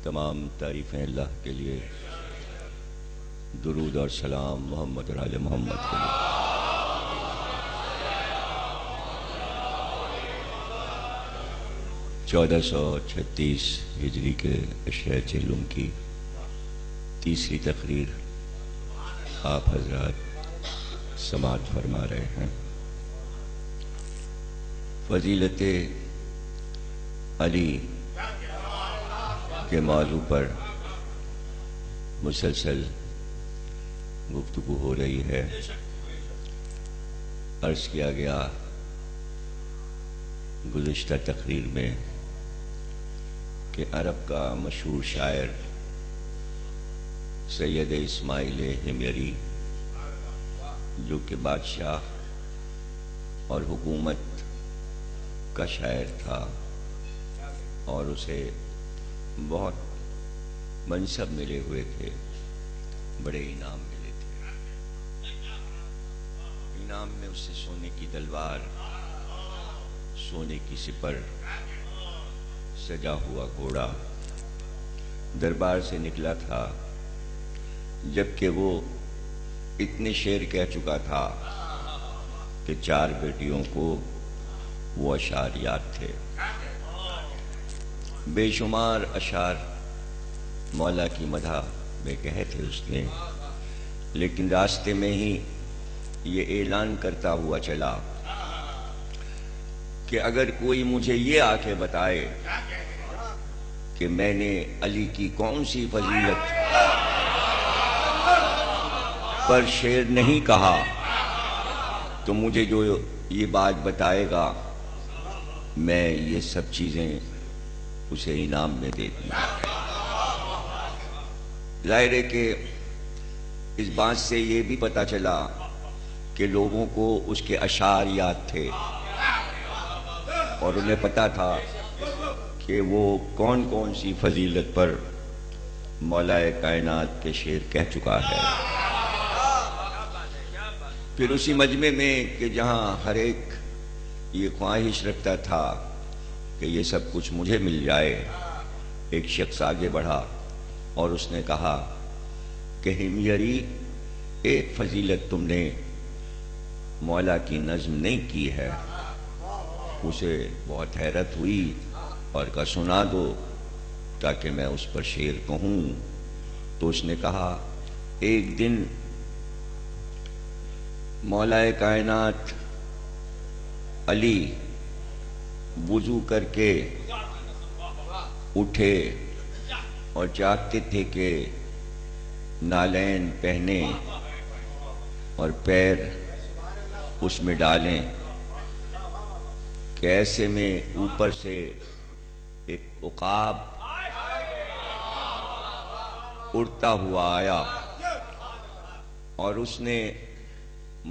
تمام تعریفیں اللہ کے لیے، درود اور سلام محمد اور آل محمد کے لیے۔ 1436 ہجری کے عشرہ چہلم کی تیسری تقریر آپ حضرات سماعت فرما رہے ہیں۔ فضیلت علی کے موضوع پر مسلسل گفتگو ہو رہی ہے۔ عرض کیا گیا گزشتہ تقریر میں کہ عرب کا مشہور شاعر سید اسماعیل حمیری، جو کہ بادشاہ اور حکومت کا شاعر تھا اور اسے بہت منصب ملے ہوئے تھے، بڑے انعام ملے تھے۔ انعام میں اس سے سونے کی تلوار، سونے کی سپر، سجا ہوا گھوڑا دربار سے نکلا تھا، جبکہ وہ اتنے شعر کہہ چکا تھا کہ 4 بیٹیوں کو وہ اشعار یاد تھے۔ بے شمار اشعار مولا کی مدح میں کہے تھے اس نے، لیکن راستے میں ہی یہ اعلان کرتا ہوا چلا کہ اگر کوئی مجھے یہ آ کے بتائے کہ میں نے علی کی کون سی فضیلت پر شعر نہیں کہا تو مجھے جو یہ بات بتائے گا میں یہ سب چیزیں اسے انعام میں دے دوں۔ ظاہر ہے کہ اس بات سے یہ بھی پتہ چلا کہ لوگوں کو اس کے اشعار یاد تھے اور انہیں پتہ تھا کہ وہ کون کون سی فضیلت پر مولا کائنات کے شعر کہہ چکا ہے۔ پھر اسی مجمع میں کہ جہاں ہر ایک یہ خواہش رکھتا تھا کہ یہ سب کچھ مجھے مل جائے، ایک شخص آگے بڑھا اور اس نے کہا کہ حمیری، ایک فضیلت تم نے مولا کی نظم نہیں کی ہے۔ اسے بہت حیرت ہوئی اور کہا سنا دو تاکہ میں اس پر شعر کہوں۔ تو اس نے کہا ایک دن مولا کائنات علی وضو کر کے اٹھے اور چاہتے تھے کہ نالین پہنے اور پیر اس میں ڈالیں کہ ایسے میں اوپر سے ایک عقاب اڑتا ہوا آیا اور اس نے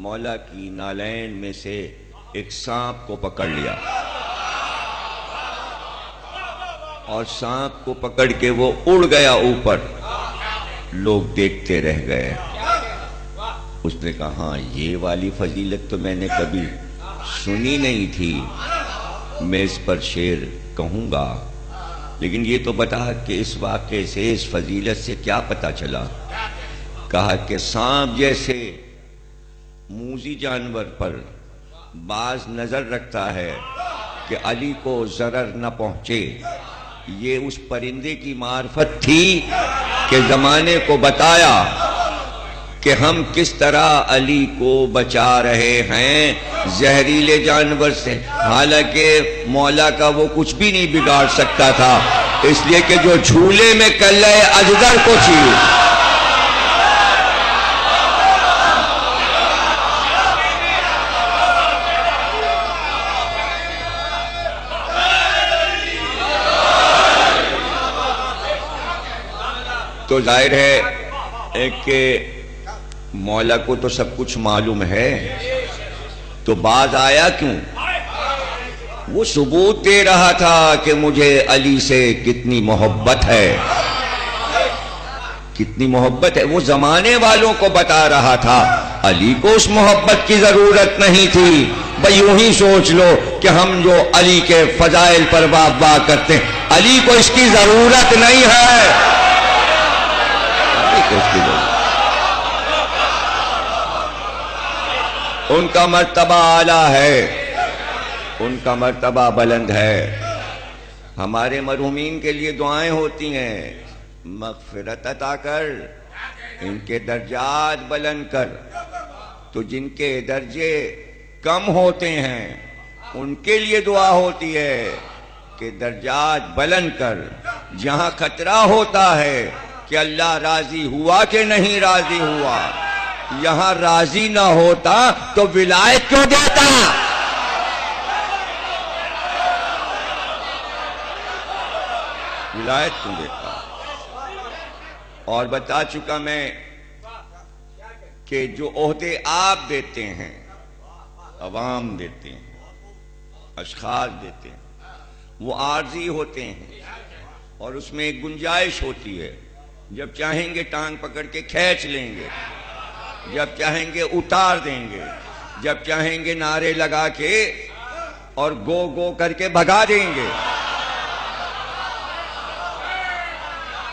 مولا کی نالین میں سے ایک سانپ کو پکڑ لیا اور سانپ کو پکڑ کے وہ اڑ گیا اوپر۔ لوگ دیکھتے رہ گئے۔ اس نے کہا ہاں یہ والی فضیلت تو میں نے کبھی سنی نہیں تھی، میں اس پر شعر کہوں گا، لیکن یہ تو بتا کہ اس واقعے سے، اس فضیلت سے کیا پتا چلا؟ کہا کہ سانپ جیسے موذی جانور پر باز نظر رکھتا ہے کہ علی کو ضرر نہ پہنچے، یہ اس پرندے کی معرفت تھی کہ زمانے کو بتایا کہ ہم کس طرح علی کو بچا رہے ہیں زہریلے جانور سے، حالانکہ مولا کا وہ کچھ بھی نہیں بگاڑ سکتا تھا، اس لیے کہ جو جھولے میں کلہ اجدر کو چھیڑ۔ تو ظاہر ہے کہ مولا کو تو سب کچھ معلوم ہے، تو باز آیا کیوں؟ وہ ثبوت دے رہا تھا کہ مجھے علی سے کتنی محبت ہے، کتنی محبت ہے۔ وہ زمانے والوں کو بتا رہا تھا، علی کو اس محبت کی ضرورت نہیں تھی۔ بھئی یوں ہی سوچ لو کہ ہم جو علی کے فضائل پر واہ واہ کرتے ہیں، علی کو اس کی ضرورت نہیں ہے۔ اس کی ضرورت. ان کا مرتبہ اعلیٰ ہے, ان کا مرتبہ بلند ہے. ہمارے مرحومین کے لیے دعائیں ہوتی ہیں, مغفرت عطا کر, ان کے درجات بلند کر. تو جن کے درجے کم ہوتے ہیں ان کے لیے دعا ہوتی ہے کہ درجات بلند کر. جہاں خطرہ ہوتا ہے کہ اللہ راضی ہوا کہ نہیں راضی ہوا, یہاں راضی نہ ہوتا تو ولایت کیوں دیتا؟ ولایت کیوں دیتا؟ اور بتا چکا میں کہ جو عہدے آپ دیتے ہیں, عوام دیتے ہیں, اشخاص دیتے ہیں, وہ عارضی ہوتے ہیں اور اس میں ایک گنجائش ہوتی ہے. جب چاہیں گے ٹانگ پکڑ کے کھینچ لیں گے, جب چاہیں گے اتار دیں گے, جب چاہیں گے نعرے لگا کے اور گو گو کر کے بھگا دیں گے.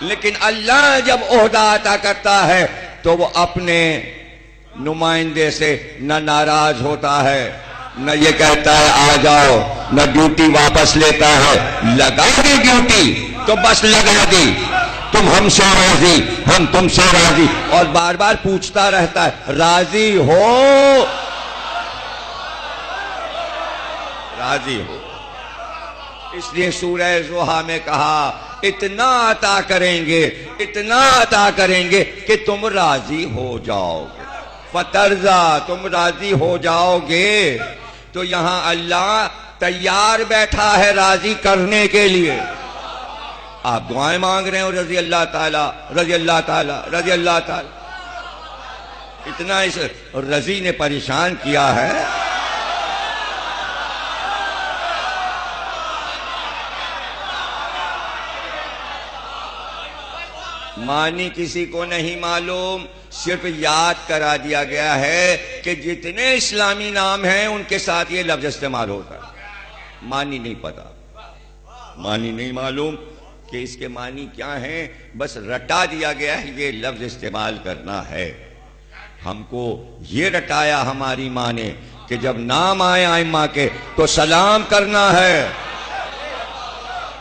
لیکن اللہ جب عہدہ عطا کرتا ہے تو وہ اپنے نمائندے سے نہ ناراض ہوتا ہے, نہ یہ کہتا ہے آ جاؤ, نہ ڈیوٹی واپس لیتا ہے. لگا دی ڈیوٹی تو بس لگا دی, تم ہم سے راضی, ہم تم سے راضی, اور بار بار پوچھتا رہتا ہے راضی ہو, راضی ہو. اس لیے سورہ ضحیٰ میں کہا اتنا عطا کریں گے, اتنا عطا کریں گے کہ تم راضی ہو جاؤ گے. فترضا, تم راضی ہو جاؤ گے. تو یہاں اللہ تیار بیٹھا ہے راضی کرنے کے لیے. آپ دعائیں مانگ رہے ہو رضی اللہ تعالی, رضی اللہ تعالی, رضی اللہ تعالی. اتنا اس رضی نے پریشان کیا ہے. معنی کسی کو نہیں معلوم, صرف یاد کرا دیا گیا ہے کہ جتنے اسلامی نام ہیں ان کے ساتھ یہ لفظ استعمال ہوتا ہے. معنی نہیں پتا, معنی نہیں معلوم کہ اس کے معنی کیا ہیں, بس رٹا دیا گیا ہے یہ لفظ استعمال کرنا ہے. ہم کو یہ رٹایا ہماری ماں نے کہ جب نام آئے ائمہ کے تو سلام کرنا ہے.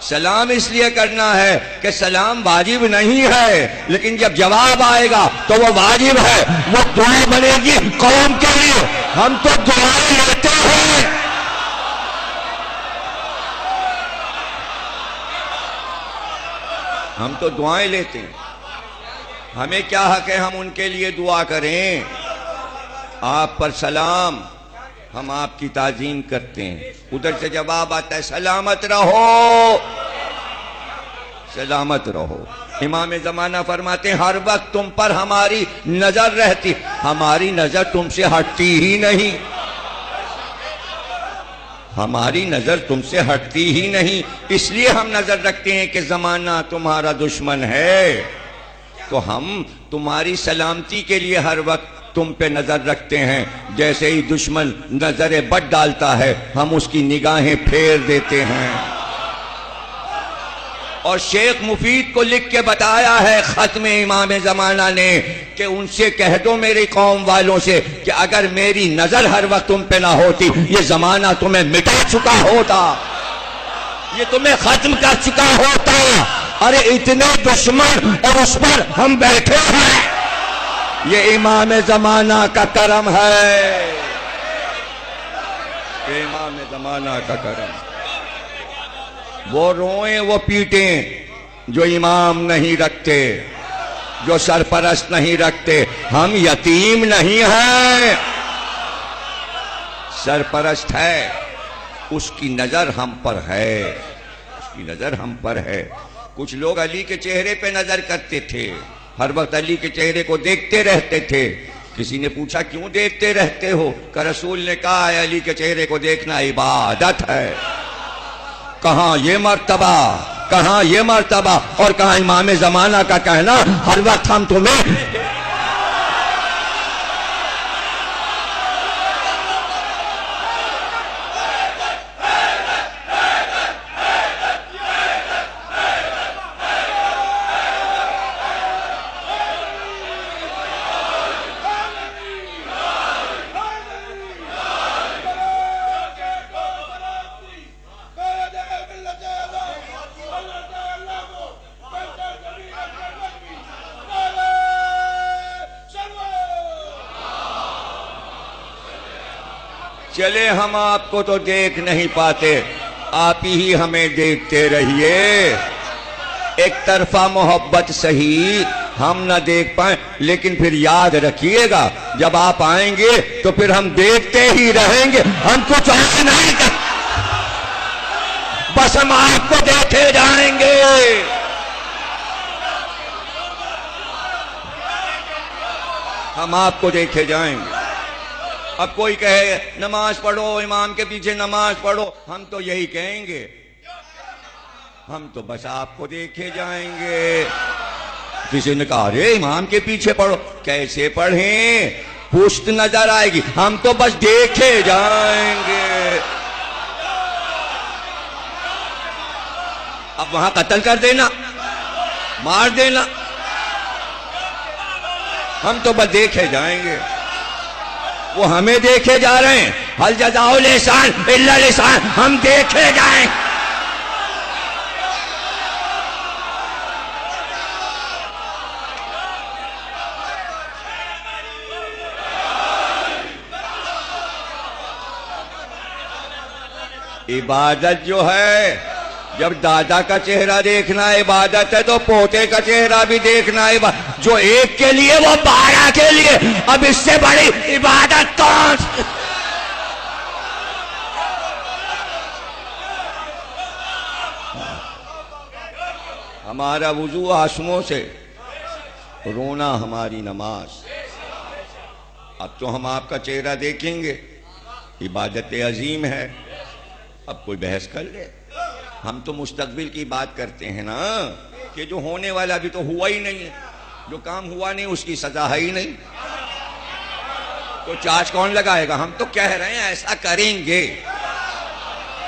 سلام اس لیے کرنا ہے کہ سلام واجب نہیں ہے, لیکن جب جواب آئے گا تو وہ واجب ہے, وہ دعا بنے گی قوم کے لیے. ہم تو دعائیں لیتے ہیں, ہم تو دعائیں لیتے ہیں. ہمیں کیا حق ہے ہم ان کے لیے دعا کریں؟ آپ پر سلام, ہم آپ کی تعظیم کرتے ہیں. ادھر سے جواب آتا ہے سلامت رہو, سلامت رہو. امام زمانہ فرماتے ہیں ہر وقت تم پر ہماری نظر رہتی, ہماری نظر تم سے ہٹتی ہی نہیں, ہماری نظر تم سے ہٹتی ہی نہیں. اس لیے ہم نظر رکھتے ہیں کہ زمانہ تمہارا دشمن ہے, تو ہم تمہاری سلامتی کے لیے ہر وقت تم پہ نظر رکھتے ہیں. جیسے ہی دشمن نظر بد ڈالتا ہے ہم اس کی نگاہیں پھیر دیتے ہیں. اور شیخ مفید کو لکھ کے بتایا ہے ختم امام زمانہ نے کہ ان سے کہہ دو میری قوم والوں سے کہ اگر میری نظر ہر وقت تم پہ نہ ہوتی یہ زمانہ تمہیں مٹا چکا ہوتا, یہ تمہیں ختم کر چکا ہوتا. ارے اتنے دشمن اور اس پر ہم بیٹھے ہیں, یہ امام زمانہ کا کرم ہے, یہ امام زمانہ کا کرم. وہ روئیں وہ پیٹیں جو امام نہیں رکھتے, جو سرپرست نہیں رکھتے. ہم یتیم نہیں ہیں, سرپرست ہے, اس کی نظر ہم پر ہے, اس کی نظر ہم پر ہے. کچھ لوگ علی کے چہرے پہ نظر کرتے تھے, ہر وقت علی کے چہرے کو دیکھتے رہتے تھے. کسی نے پوچھا کیوں دیکھتے رہتے ہو؟ کہ رسول نے کہا ہے علی کے چہرے کو دیکھنا عبادت ہے. کہاں یہ مرتبہ, کہاں یہ مرتبہ, اور کہاں امام زمانہ کا کہنا ہر وقت ہم تمہیں. چلے ہم آپ کو تو دیکھ نہیں پاتے، آپ ہی ہمیں دیکھتے رہیے۔ ایک طرفہ محبت صحیح ہم نہ دیکھ پائیں، لیکن پھر یاد رکھیے گا جب آپ آئیں گے تو پھر ہم دیکھتے ہی رہیں گے، ہم کچھ اور نہیں کر، بس ہم آپ کو دیکھے جائیں گے۔ ہم آپ کو دیکھے جائیں گے۔ اب کوئی کہے نماز پڑھو، امام کے پیچھے نماز پڑھو، ہم تو یہی کہیں گے، ہم تو بس آپ کو دیکھے جائیں گے۔ کسی نے کہا رے امام کے پیچھے پڑھو، کیسے پڑھیں، پشت نظر آئے گی، ہم تو بس دیکھے جائیں گے۔ اب وہاں قتل کر دینا، مار دینا، ہم تو بس دیکھے جائیں گے۔ وہ ہمیں دیکھے جا رہے ہیں، حل جزاء الاحسان الا الاحسان، ہم دیکھے جائیں۔ عبادت جو ہے، جب دادا کا چہرہ دیکھنا عبادت ہے تو پوتے کا چہرہ بھی دیکھنا عبادت، جو ایک کے لیے وہ 12 کے لیے، اب اس سے بڑی عبادت کون سی؟ ہمارا وضو آنسوؤں سے، رونا ہماری نماز۔ اب تو ہم آپ کا چہرہ دیکھیں گے، عبادت عظیم ہے، اب کوئی بحث کر لے۔ ہم تو مستقبل کی بات کرتے ہیں نا، کہ جو ہونے والا بھی تو ہوا ہی نہیں ہے، جو کام ہوا نہیں اس کی سزا ہے ہی نہیں، تو چارج کون لگائے گا؟ ہم تو کہہ رہے ہیں ایسا کریں گے۔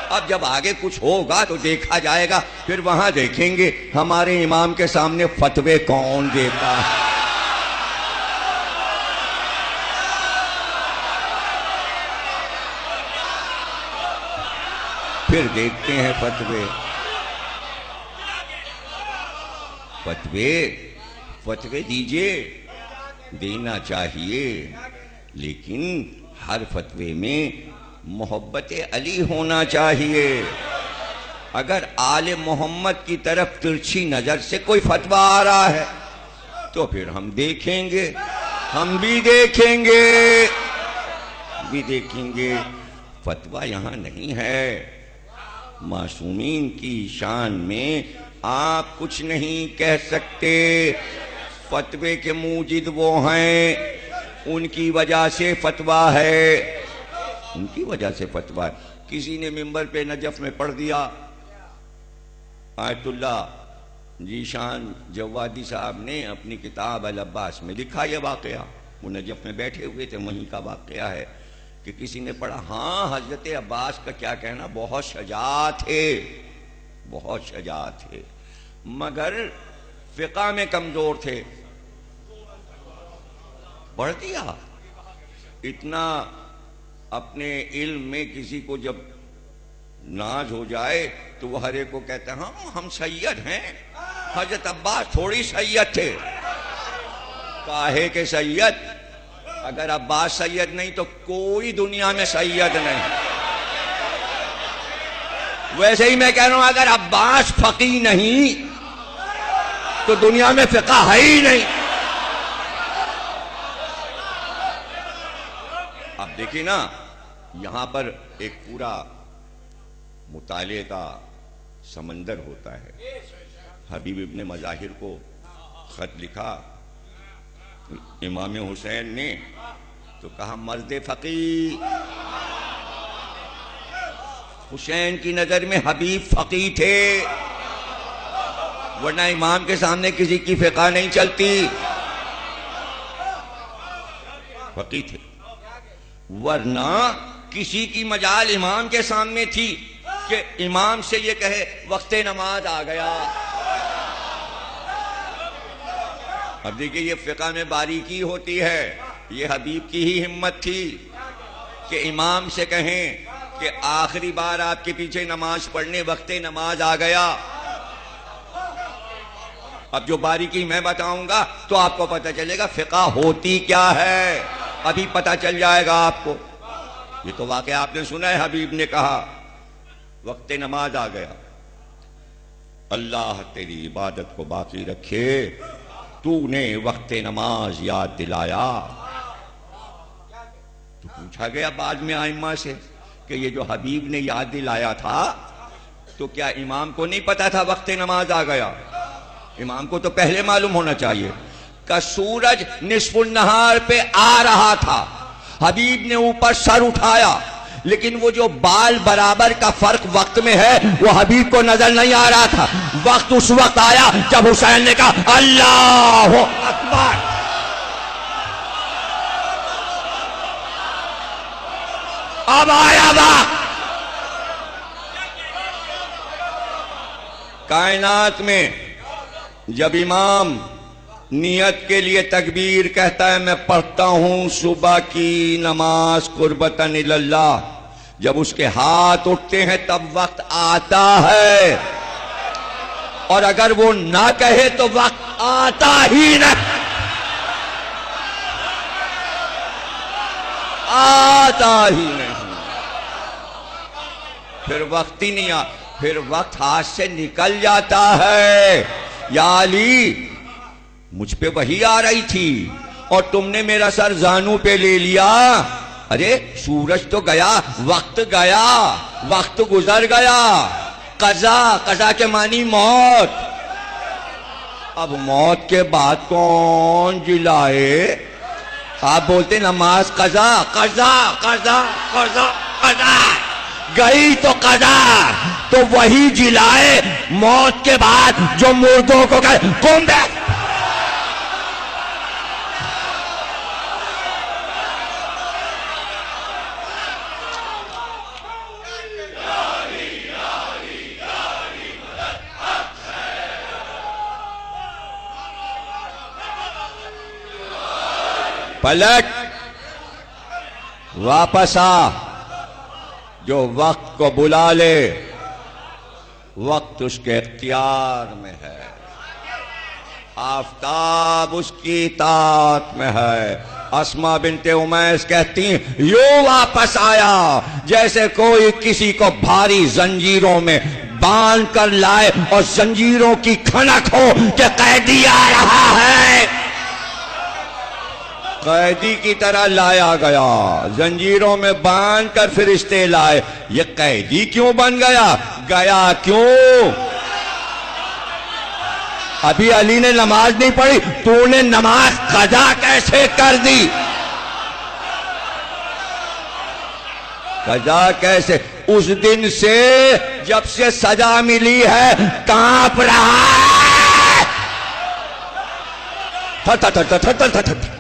اب جب آگے کچھ ہوگا تو دیکھا جائے گا، پھر وہاں دیکھیں گے ہمارے امام کے سامنے فتوے کون دیتا ہے۔ پھر دیکھتے ہیں فتوے دیجئے، دینا چاہیے، لیکن ہر فتوے میں محبت علی ہونا چاہیے۔ اگر آل محمد کی طرف ترچھی نظر سے کوئی فتویٰ آ رہا ہے تو پھر ہم دیکھیں گے، ہم بھی دیکھیں گے۔ فتویٰ یہاں نہیں ہے۔ معصومین کی شان میں آپ کچھ نہیں کہہ سکتے، فتوے کے موجد وہ ہیں، ان کی وجہ سے فتویٰ ہے، ان کی وجہ سے فتویٰ ہے۔ کسی نے ممبر پہ نجف میں پڑھ دیا، آیت اللہ ذیشان جوادی صاحب نے اپنی کتاب العباس میں لکھا یہ واقعہ، وہ نجف میں بیٹھے ہوئے تھے، وہیں کا واقعہ ہے کہ کسی نے پڑھا، ہاں حضرت عباس کا کیا کہنا، بہت شجاع تھے، مگر فقہ میں کمزور تھے۔ پڑھ دیا اتنا، اپنے علم میں کسی کو جب ناز ہو جائے تو وہ ہر ایک کو کہتا ہے ہاں ہم سید ہیں، حضرت عباس تھوڑی سید تھے۔ کاہے کے سید؟ اگر عباس سید نہیں تو کوئی دنیا میں سید نہیں۔ ویسے ہی میں کہہ رہا ہوں اگر عباس فقیہ نہیں تو دنیا میں فقہ ہے ہی نہیں۔ اب دیکھیں نا، یہاں پر ایک پورا مطالعے کا سمندر ہوتا ہے۔ حبیب ابن مظاہر کو خط لکھا امام حسین نے تو کہا مرد فقیہ۔ حسین کی نظر میں حبیب فقیہ تھے، ورنہ امام کے سامنے کسی کی فقہ نہیں چلتی، فقیہ تھے۔ ورنہ کسی کی مجال امام کے سامنے تھی کہ امام سے یہ کہے وقت نماز آ گیا۔ اب دیکھیں یہ فقہ میں باریکی ہوتی ہے، یہ حبیب کی ہی ہمت تھی کہ امام سے کہیں کہ آخری بار آپ کے پیچھے نماز پڑھنے وقت نماز آ گیا۔ اب جو باریکی میں بتاؤں گا تو آپ کو پتہ چلے گا فقہ ہوتی کیا ہے، ابھی پتہ چل جائے گا آپ کو۔ یہ تو واقعہ آپ نے سنا ہے، حبیب نے کہا وقت نماز آ گیا، اللہ تیری عبادت کو باقی رکھے، تو نے وقت نماز یاد دلایا۔ تو پوچھا گیا بعد میں ائمہ سے کہ یہ جو حبیب نے یاد دلایا تھا تو کیا امام کو نہیں پتا تھا وقت نماز آ گیا؟ امام کو تو پہلے معلوم ہونا چاہیے کہ سورج نصف النہار پہ آ رہا تھا، حبیب نے اوپر سر اٹھایا، لیکن وہ جو بال برابر کا فرق وقت میں ہے وہ حبیب کو نظر نہیں آ رہا تھا۔ وقت اس وقت آیا جب حسین نے کہا اللہ اکبر، اب آیا وقت۔ کائنات میں جب امام نیت کے لیے تکبیر کہتا ہے میں پڑھتا ہوں صبح کی نماز قربتاً اللہ، جب اس کے ہاتھ اٹھتے ہیں تب وقت آتا ہے، اور اگر وہ نہ کہے تو وقت آتا ہی نہیں، آتا ہی نہیں، پھر وقت ہی نہیں پھر وقت ہاتھ سے نکل جاتا ہے۔ یا علی مجھ پہ وحی آ رہی تھی اور تم نے میرا سر زانو پہ لے لیا، ارے سورج تو گیا، وقت گیا، وقت گزر گیا، قضا، قضا کے معنی موت، اب موت کے بعد کون جلائے؟ آپ بولتے نماز قضا قضا قضا قضا قضا، گئی تو قضا، تو وہی جلائے موت کے بعد جو مردوں کو کہے قم بے۔ پلٹ واپس آ، جو وقت کو بلا لے وقت اس کے اختیار میں ہے، آفتاب اس کی اطاعت میں ہے۔ اسماء بنت امیس کہتی ہیں یوں واپس آیا جیسے کوئی کسی کو بھاری زنجیروں میں باندھ کر لائے اور زنجیروں کی کھنک ہو کہ قیدی آ رہا ہے، قیدی کی طرح لایا گیا، زنجیروں میں باندھ کر فرشتے لائے۔ یہ قیدی کیوں بن گیا؟ گیا کیوں؟ ابھی علی نے نماز نہیں پڑھی، تو نے نماز قضا کیسے کر دی؟ قضا کیسے؟ اس دن سے جب سے سزا ملی ہے کانپ رہا ہے، تھر تھر تھر تھر تھر تھر تھر،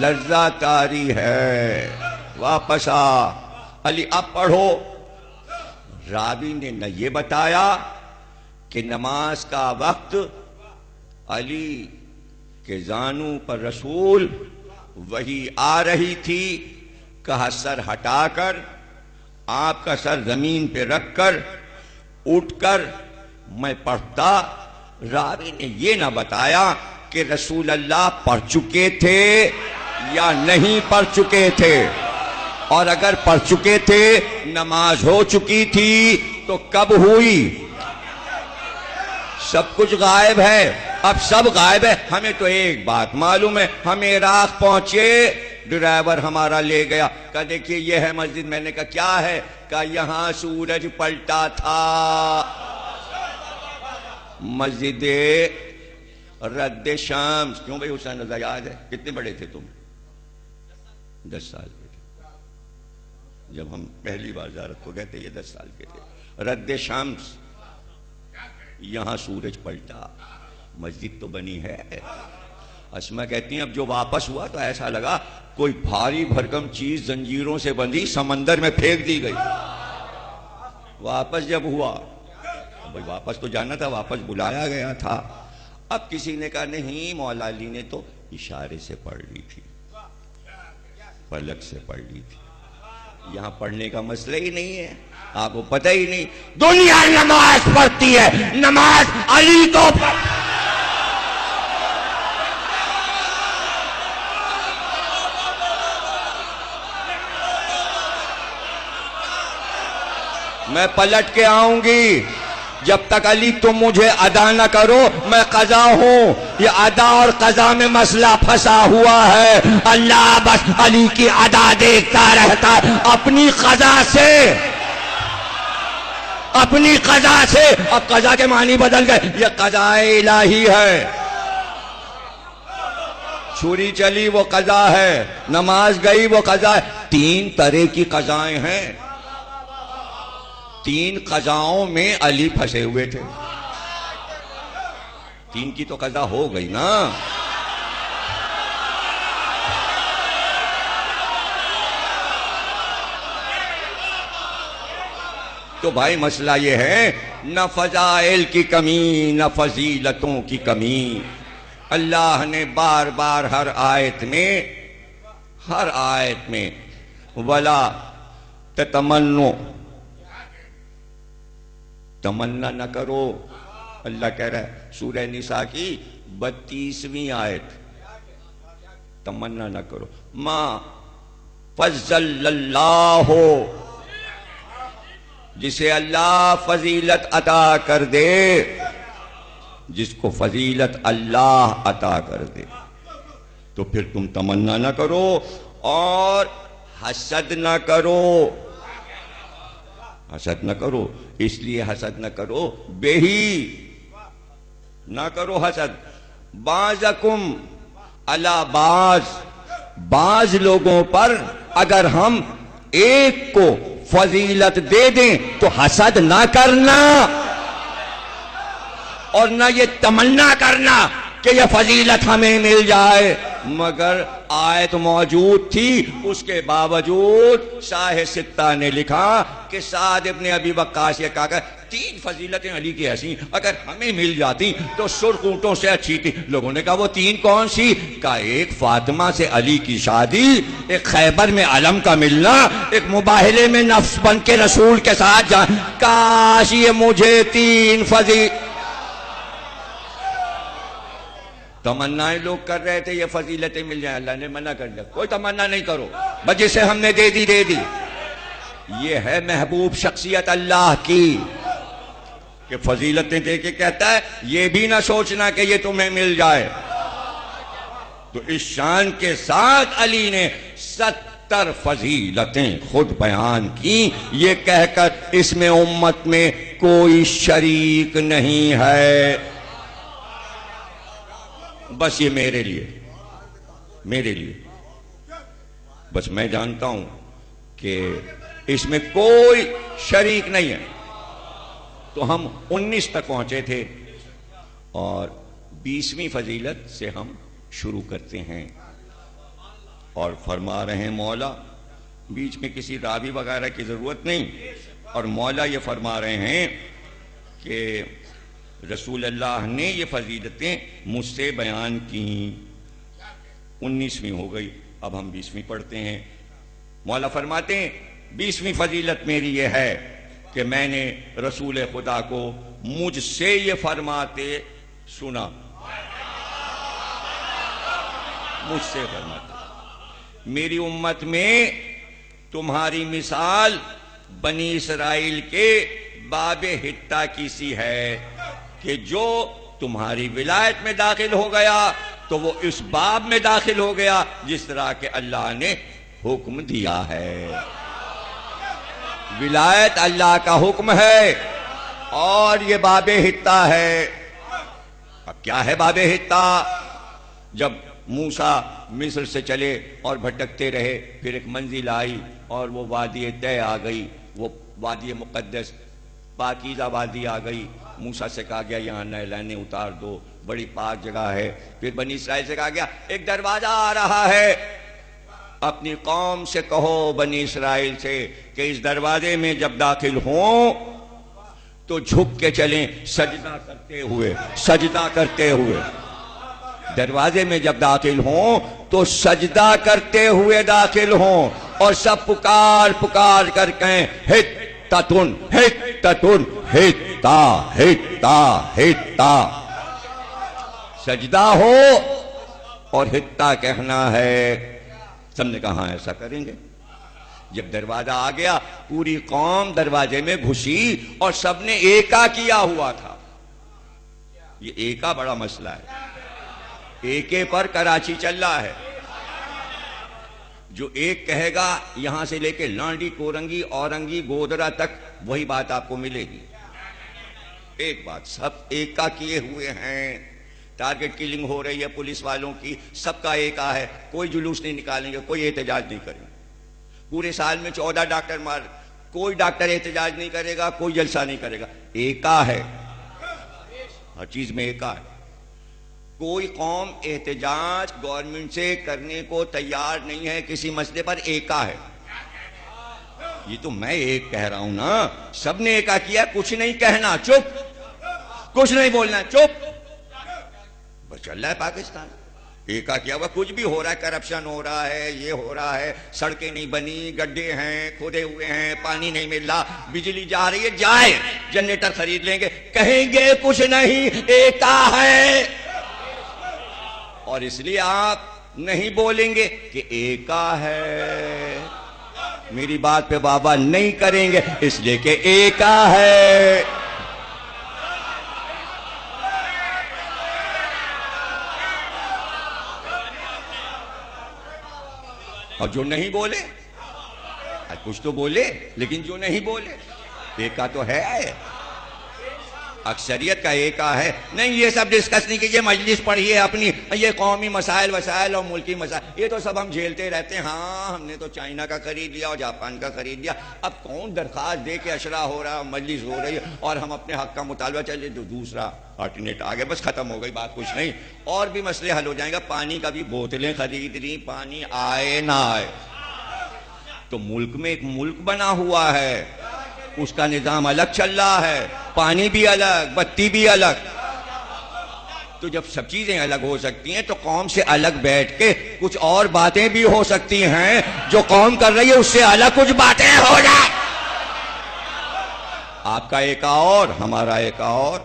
لرزہ طاری ہے۔ واپس آ علی، اب پڑھو۔ راوی نے نہ یہ بتایا کہ نماز کا وقت علی کے زانو پر رسول وہی آ رہی تھی، کہا سر ہٹا کر، آپ کا سر زمین پہ رکھ کر اٹھ کر میں پڑھتا۔ راوی نے یہ نہ بتایا کہ رسول اللہ پڑھ چکے تھے یا نہیں پڑھ چکے تھے، اور اگر پڑھ چکے تھے نماز ہو چکی تھی تو کب ہوئی؟ سب کچھ غائب ہے، اب سب غائب ہے، ہمیں تو ایک بات معلوم ہے، ہم عراق پہنچے، ڈرائیور ہمارا لے گیا، کہا دیکھیے یہ ہے مسجد، میں نے کہا کیا ہے؟ کہا یہاں سورج پلٹا تھا، مسجد رد شمس۔ کیوں بھائی حسین رضا یاد ہے؟ کتنے بڑے تھے تم؟ 10 سال کے تھے جب ہم پہلی بار زیارت کو گئے تھے، یہ 10 سال کے تھے۔ رد شمس، یہاں سورج پلٹا، مسجد تو بنی ہے۔ اسما کہتی ہیں اب جو واپس ہوا تو ایسا لگا کوئی بھاری بھرکم چیز زنجیروں سے بندھی سمندر میں پھینک دی گئی۔ واپس جب ہوا، بھائی واپس تو جانا تھا، واپس بلایا گیا تھا، اب کسی نے کہا نہیں مولا علی نے تو اشارے سے پڑھ لی تھی، پلک سے پڑھ لی تھی، یہاں پڑھنے کا مسئلہ ہی نہیں ہے، آپ کو پتہ ہی نہیں، دنیا نماز پڑھتی ہے، نماز علی کو میں پلٹ کے آؤں گی. جب تک علی تم مجھے ادا نہ کرو میں قضا ہوں. یہ ادا اور قضا میں مسئلہ پھنسا ہوا ہے. اللہ بس علی کی ادا دیکھتا رہتا ہے. اپنی قضا سے اپنی قضا سے. اب قضا کے معنی بدل گئے. یہ قضا الہی ہے. چھری چلی وہ قضا ہے, نماز گئی وہ قضا ہے. 3 طرح کی قضائیں ہیں. 3 قضاؤں میں علی پھنسے ہوئے تھے. 3 کی تو قضا ہو گئی نا. تو بھائی مسئلہ یہ ہے, نہ فضائل کی کمی نہ فضیلتوں کی کمی. اللہ نے بار بار ہر آیت میں ولا تتمنو, تمنا نہ کرو. اللہ کہہ رہا ہے سورہ نساء کی 32ویں آیت, تمنا نہ کرو. ما فضل اللہ, جسے اللہ فضیلت عطا کر دے, جس کو فضیلت اللہ عطا کر دے تو پھر تم تمنا نہ کرو اور حسد نہ کرو. حسد نہ کرو, اس لیے حسد نہ کرو بہی نہ کرو حسد. بعضکم علی بعض, بعض لوگوں پر اگر ہم ایک کو فضیلت دے دیں تو حسد نہ کرنا اور نہ یہ تمنا کرنا کہ یہ فضیلت ہمیں مل جائے. مگر آیت موجود تھی, اس کے باوجود شاہ ستہ نے لکھا کہ سعد ابن ابی وقاص یہ کہا کہ 3 فضیلتیں علی کی ایسی اگر ہمیں مل جاتی تو سرخ اونٹوں سے اچھی تھی. لوگوں نے کہا وہ 3 کون سی؟ کہا ایک فاطمہ سے علی کی شادی, ایک خیبر میں علم کا ملنا, ایک مباہلے میں نفس بن کے رسول کے ساتھ جان. کاش یہ مجھے 3 فضیلت. تمنائیں لوگ کر رہے تھے یہ فضیلتیں مل جائیں, اللہ نے منع کر دیا کوئی تمنا نہیں کرو, بس جسے ہم نے دے دی. یہ ہے محبوب شخصیت اللہ کی کہ فضیلتیں دے کے کہتا ہے یہ بھی نہ سوچنا کہ یہ تمہیں مل جائے. تو اس شان کے ساتھ علی نے 70 فضیلتیں خود بیان کی, یہ کہہ کر اس میں امت میں کوئی شریک نہیں ہے. بس یہ میرے لیے بس میں جانتا ہوں کہ اس میں کوئی شریک نہیں ہے. تو ہم 19 تک پہنچے تھے اور 20ویں فضیلت سے ہم شروع کرتے ہیں. اور فرما رہے ہیں مولا, بیچ میں کسی راوی وغیرہ کی ضرورت نہیں, اور مولا یہ فرما رہے ہیں کہ رسول اللہ نے یہ فضیلتیں مجھ سے بیان کی. 19ویں ہو گئی, اب ہم 20ویں پڑھتے ہیں. مولا فرماتے ہیں 20ویں فضیلت میری یہ ہے کہ میں نے رسول خدا کو مجھ سے یہ فرماتے سنا. مجھ سے فرماتے, میری امت میں تمہاری مثال بنی اسرائیل کے باب حتہ کی سی ہے کہ جو تمہاری ولایت میں داخل ہو گیا تو وہ اس باب میں داخل ہو گیا جس طرح کہ اللہ نے حکم دیا ہے. ولایت اللہ کا حکم ہے اور یہ باب حتہ ہے. اب کیا ہے باب حتہ؟ جب موسیٰ مصر سے چلے اور بھٹکتے رہے, پھر ایک منزل آئی اور وہ وادی طے آ گئی, وہ وادی مقدس پاکیزہ وادی آ گئی. موسیٰ سے کہا گیا یہاں نعلینیں اتار دو, بڑی پاک جگہ ہے. پھر بنی اسرائیل سے کہا گیا ایک دروازہ آ رہا ہے, اپنی قوم سے کہو بنی اسرائیل سے کہ اس دروازے میں جب داخل ہوں تو جھک کے چلیں, سجدہ کرتے ہوئے. دروازے میں جب داخل ہوں تو سجدہ کرتے ہوئے داخل ہوں, اور سب پکار پکار کر کہیں ہتتن ہتتن ہتا ہتا ہتا. سجدہ ہو اور ہتا کہنا ہے. سب نے کہا ایسا کریں گے. جب دروازہ آ گیا پوری قوم دروازے میں گھسی اور سب نے ایکا کیا ہوا تھا. یہ ایکا بڑا مسئلہ ہے. ایکے پر کراچی چل رہا ہے. جو ایک کہے گا یہاں سے لے کے لانڈی کورنگی اورنگی گودرا تک وہی بات آپ کو ملے گی. ایک بات سب ایکا کیے ہوئے ہیں. ٹارگٹ کلنگ ہو رہی ہے پولیس والوں کی, سب کا ایکا ہے. کوئی جلوس نہیں نکالیں گے, کوئی احتجاج نہیں کریں گے. پورے سال میں 14 ڈاکٹر مار, کوئی ڈاکٹر احتجاج نہیں کرے گا, کوئی جلسہ نہیں کرے گا. ایکا ہے, ہر چیز میں ایکا ہے. کوئی قوم احتجاج گورنمنٹ سے کرنے کو تیار نہیں ہے کسی مسئلے پر. ایکا ہے. یہ تو میں ایک کہہ رہا ہوں نا, سب نے ایکا کیا. کچھ نہیں کہنا, چپ. کچھ نہیں بولنا, چپ. بس چل رہا ہے پاکستان. ایکا کیا ہوا, کچھ بھی ہو رہا ہے. کرپشن ہو رہا ہے, یہ ہو رہا ہے, سڑکیں نہیں بنی, گڈھے ہیں, کھودے ہوئے ہیں, پانی نہیں مل رہا, بجلی جا رہی ہے, جائے جنریٹر خرید لیں گے. کہیں گے کچھ نہیں, ایکا ہے. اور اس لیے آپ نہیں بولیں گے کہ ایکا ہے. میری بات پہ بابا نہیں کریں گے اس لیے کہ ایکا ہے. اور جو نہیں بولے, کچھ تو بولے, لیکن جو نہیں بولے, ایکا تو ہے. اکثریت کا ایکا ہے. نہیں یہ سب ڈسکس نہیں کیجیے, مجلس پڑھیے اپنی. یہ قومی مسائل وسائل اور ملکی مسائل یہ تو سب ہم جھیلتے رہتے ہیں. ہاں ہم نے تو چائنا کا خرید لیا اور جاپان کا خرید لیا. اب کون درخواست دے کے اشرا ہو رہا, مجلس ہو رہی ہے اور ہم اپنے حق کا مطالبہ چلے تو دوسرا آلٹرنیٹ آ گیا, بس ختم ہو گئی بات. کچھ نہیں, اور بھی مسئلے حل ہو جائیں گے. پانی کا بھی بوتلیں خرید لی, پانی آئے نہ آئے. تو ملک میں ایک ملک بنا ہوا ہے, اس کا نظام الگ چل رہا ہے. پانی بھی الگ, بتی بھی الگ. تو جب سب چیزیں الگ ہو سکتی ہیں تو قوم سے الگ بیٹھ کے کچھ اور باتیں بھی ہو سکتی ہیں. جو قوم کر رہی ہے اس سے الگ کچھ باتیں ہو جائیں. آپ کا ایکا اور ہمارا ایکا اور.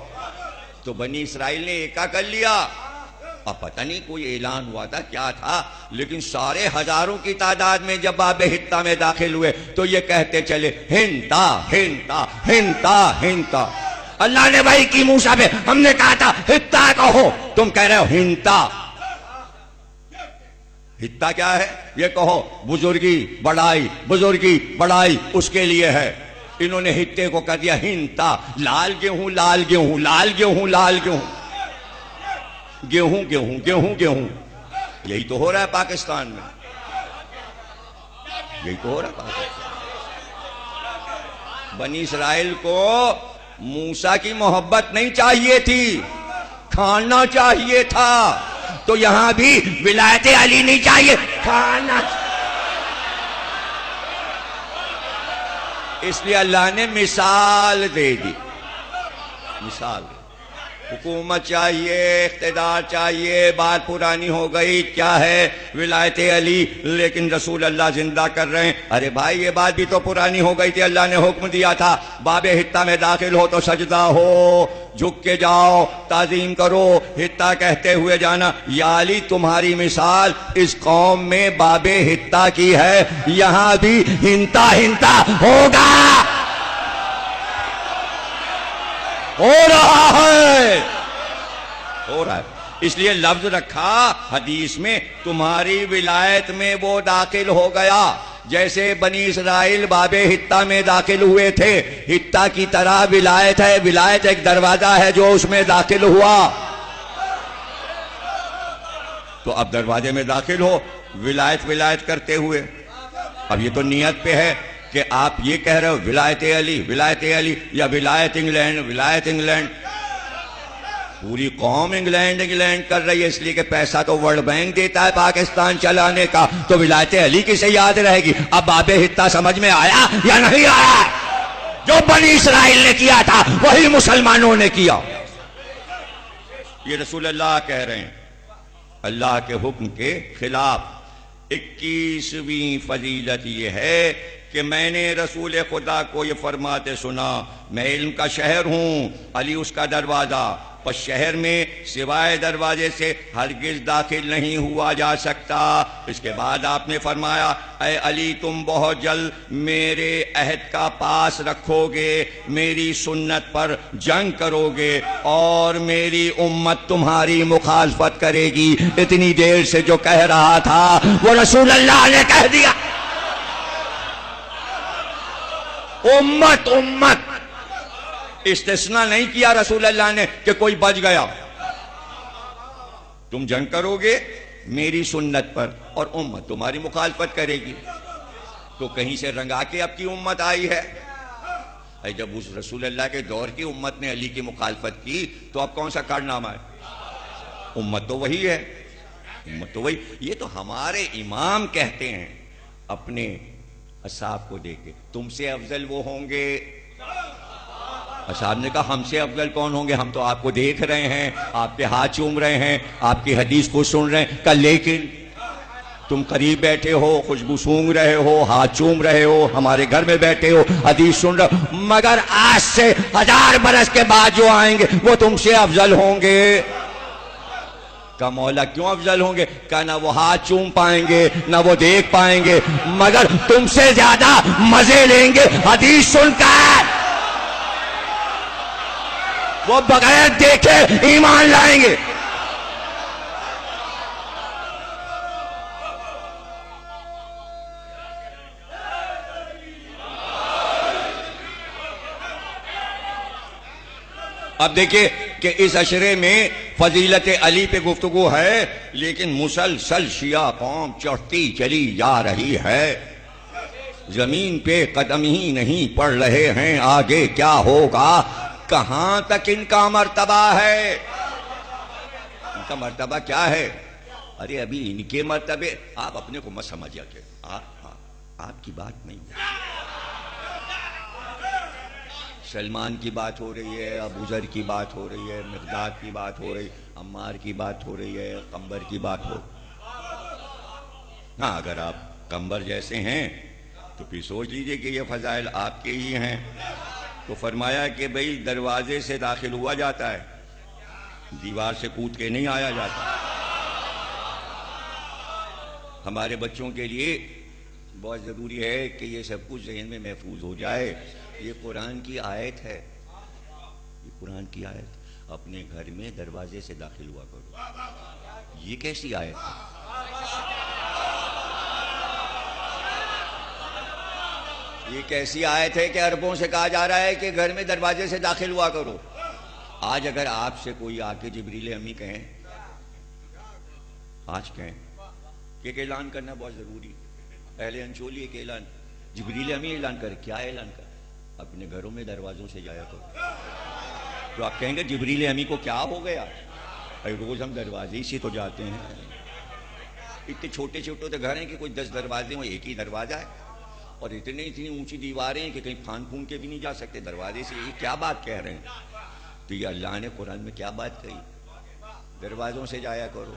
تو بنی اسرائیل نے ایکا کر لیا. اب پتہ نہیں کوئی اعلان ہوا تھا, کیا تھا, لیکن سارے ہزاروں کی تعداد میں جب باب حتہ میں داخل ہوئے تو یہ کہتے چلے ہنتا ہنتا ہنتا ہنتا. اللہ نے بھائی کی موسیٰ پہ, ہم نے کہا تھا حتہ کہو, تم کہہ رہے ہو ہنتا. حتہ کیا ہے یہ کہو. بزرگی بڑائی, بزرگی بڑائی اس کے لیے ہے. انہوں نے حتے کو کہہ دیا ہنتا. لال گیہوں لال گیہوں لال گیہوں لال گیہوں, گیہوں گیہوں گیہوں گیہوں. یہی تو ہو رہا ہے پاکستان میں, یہی تو ہو رہا ہے پاکستان. بنی اسرائیل کو موسیٰ کی محبت نہیں چاہیے تھی, کھانا چاہیے تھا. تو یہاں بھی ولایت علی نہیں چاہیے, کھانا. اس لیے اللہ نے مثال دے دی. مثال دے. حکومت چاہیے, اقتدار چاہیے, بات پرانی ہو گئی, کیا ہے ولایت علی, لیکن رسول اللہ زندہ کر رہے ہیں. ارے بھائی یہ بات بھی تو پرانی ہو گئی تھی. اللہ نے حکم دیا تھا باب حتہ میں داخل ہو تو سجدہ ہو, جھک کے جاؤ, تعظیم کرو, حتہ کہتے ہوئے جانا. یا علی تمہاری مثال اس قوم میں باب حتہ کی ہے, یہاں بھی ہنتا ہنتا ہوگا, ہو رہا ہے, ہو رہا ہے. اس لیے لفظ رکھا حدیث میں, تمہاری ولایت میں وہ داخل ہو گیا جیسے بنی اسرائیل باب حتہ میں داخل ہوئے تھے. حتہ کی طرح ولایت ہے. ولایت ایک دروازہ ہے جو اس میں داخل ہوا. تو اب دروازے میں داخل ہو ولایت ولایت کرتے ہوئے. اب یہ تو نیت پہ ہے کہ آپ یہ کہہ رہے ہو ولایت علی ولایت علی, یا ولایت انگلینڈ ولایت انگلینڈ. پوری قوم انگلینڈ انگلینڈ کر رہی ہے, اس لیے کہ پیسہ تو ورلڈ بینک دیتا ہے پاکستان چلانے کا. تو ولایت علی کسے یاد رہے گی. اب باب حتہ سمجھ میں آیا یا نہیں آیا؟ جو بنی اسرائیل نے کیا تھا وہی مسلمانوں نے کیا. یہ رسول اللہ کہہ رہے ہیں, اللہ کے حکم کے خلاف. 21ویں فضیلت یہ ہے کہ میں نے رسول خدا کو یہ فرماتے سنا، میں علم کا شہر ہوں، علی اس کا دروازہ، پس شہر میں سوائے دروازے سے ہرگز داخل نہیں ہوا جا سکتا۔ اس کے بعد آپ نے فرمایا، اے علی تم بہت جلد میرے عہد کا پاس رکھو گے، میری سنت پر جنگ کرو گے اور میری امت تمہاری مخالفت کرے گی۔ اتنی دیر سے جو کہہ رہا تھا وہ رسول اللہ نے کہہ دیا۔ امت امت استثناء نہیں کیا رسول اللہ نے کہ کوئی بچ گیا۔ تم جنگ کرو گے میری سنت پر اور امت تمہاری مخالفت کرے گی۔ تو کہیں سے رنگا کے اب کی امت آئی ہے؟ جب اس رسول اللہ کے دور کی امت نے علی کی مخالفت کی تو اب کون سا کارنامہ ہے؟ امت تو وہی ہے، امت تو وہی۔ یہ تو ہمارے امام کہتے ہیں اپنے اصحاب کو دیکھ کے، تم سے افضل وہ ہوں گے۔ اصحاب نے کہا ہم سے افضل کون ہوں گے، ہم تو آپ کو دیکھ رہے ہیں، آپ کے ہاتھ چوم رہے ہیں، آپ کی حدیث کو سن رہے ہیں۔ لیکن تم قریب بیٹھے ہو، خوشبو سونگھ رہے ہو، ہاتھ چوم رہے ہو، ہمارے گھر میں بیٹھے ہو، حدیث سن رہے ہو، مگر آج سے 1000 برس کے بعد جو آئیں گے وہ تم سے افضل ہوں گے۔ کہ مولا کیوں افضل ہوں گے؟ کہ نہ وہ ہاتھ چوم پائیں گے نہ وہ دیکھ پائیں گے، مگر تم سے زیادہ مزے لیں گے حدیث سن کر۔ وہ بغیر دیکھے ایمان لائیں گے۔ اب دیکھیں کہ اس عشرے میں فضیلت علی پہ گفتگو ہے، لیکن مسلسل شیعہ قوم چڑھتی چلی جا رہی ہے، زمین پہ قدم ہی نہیں پڑ رہے ہیں۔ آگے کیا ہوگا؟ کہاں تک ان کا مرتبہ ہے؟ ان کا مرتبہ کیا ہے؟ ارے ابھی ان کے مرتبے آپ اپنے کو مت سمجھا کہ آپ کی بات نہیں ہے۔ سلمان کی بات ہو رہی ہے، ابو ذر کی بات ہو رہی ہے، مقداد کی بات ہو رہی ہے، عمار کی بات ہو رہی ہے، قمبر کی بات ہو۔ ہاں اگر آپ قمبر جیسے ہیں تو پھر سوچ لیجئے کہ یہ فضائل آپ کے ہی ہیں۔ تو فرمایا کہ بھئی دروازے سے داخل ہوا جاتا ہے، دیوار سے کود کے نہیں آیا جاتا۔ ہمارے بچوں کے لیے بہت ضروری ہے کہ یہ سب کچھ ذہن میں محفوظ ہو جائے۔ یہ قرآن کی آیت ہے، یہ قرآن کی آیت، اپنے گھر میں دروازے سے داخل ہوا کرو۔ یہ کیسی آیت ہے؟ یہ کیسی آیت ہے کہ عربوں سے کہا جا رہا ہے کہ گھر میں دروازے سے داخل ہوا کرو؟ آج اگر آپ سے کوئی آ کے جبریل امی کہیں، آج کہیں کہ ایک اعلان کرنا بہت ضروری، اہل انچولی ایک اعلان، جبریل امی اعلان کرے، کیا اعلان کرے؟ اپنے گھروں میں دروازوں سے جایا کرو۔ تو آپ کہیں گے جبریل امی کو کیا ہو گیا؟ روز ہم دروازے ہی سے تو جاتے ہیں، اتنے چھوٹے چھوٹے تو گھر ہیں کہ کوئی 10 دروازے ہوں، ایک ہی دروازہ ہے، اور اتنی اونچی دیواریں ہیں کہ کہیں پھان پھون کے بھی نہیں جا سکتے دروازے سے۔ یہ کیا بات کہہ رہے ہیں؟ تو یہ اللہ نے قرآن میں کیا بات کہی؟ دروازوں سے جایا کرو۔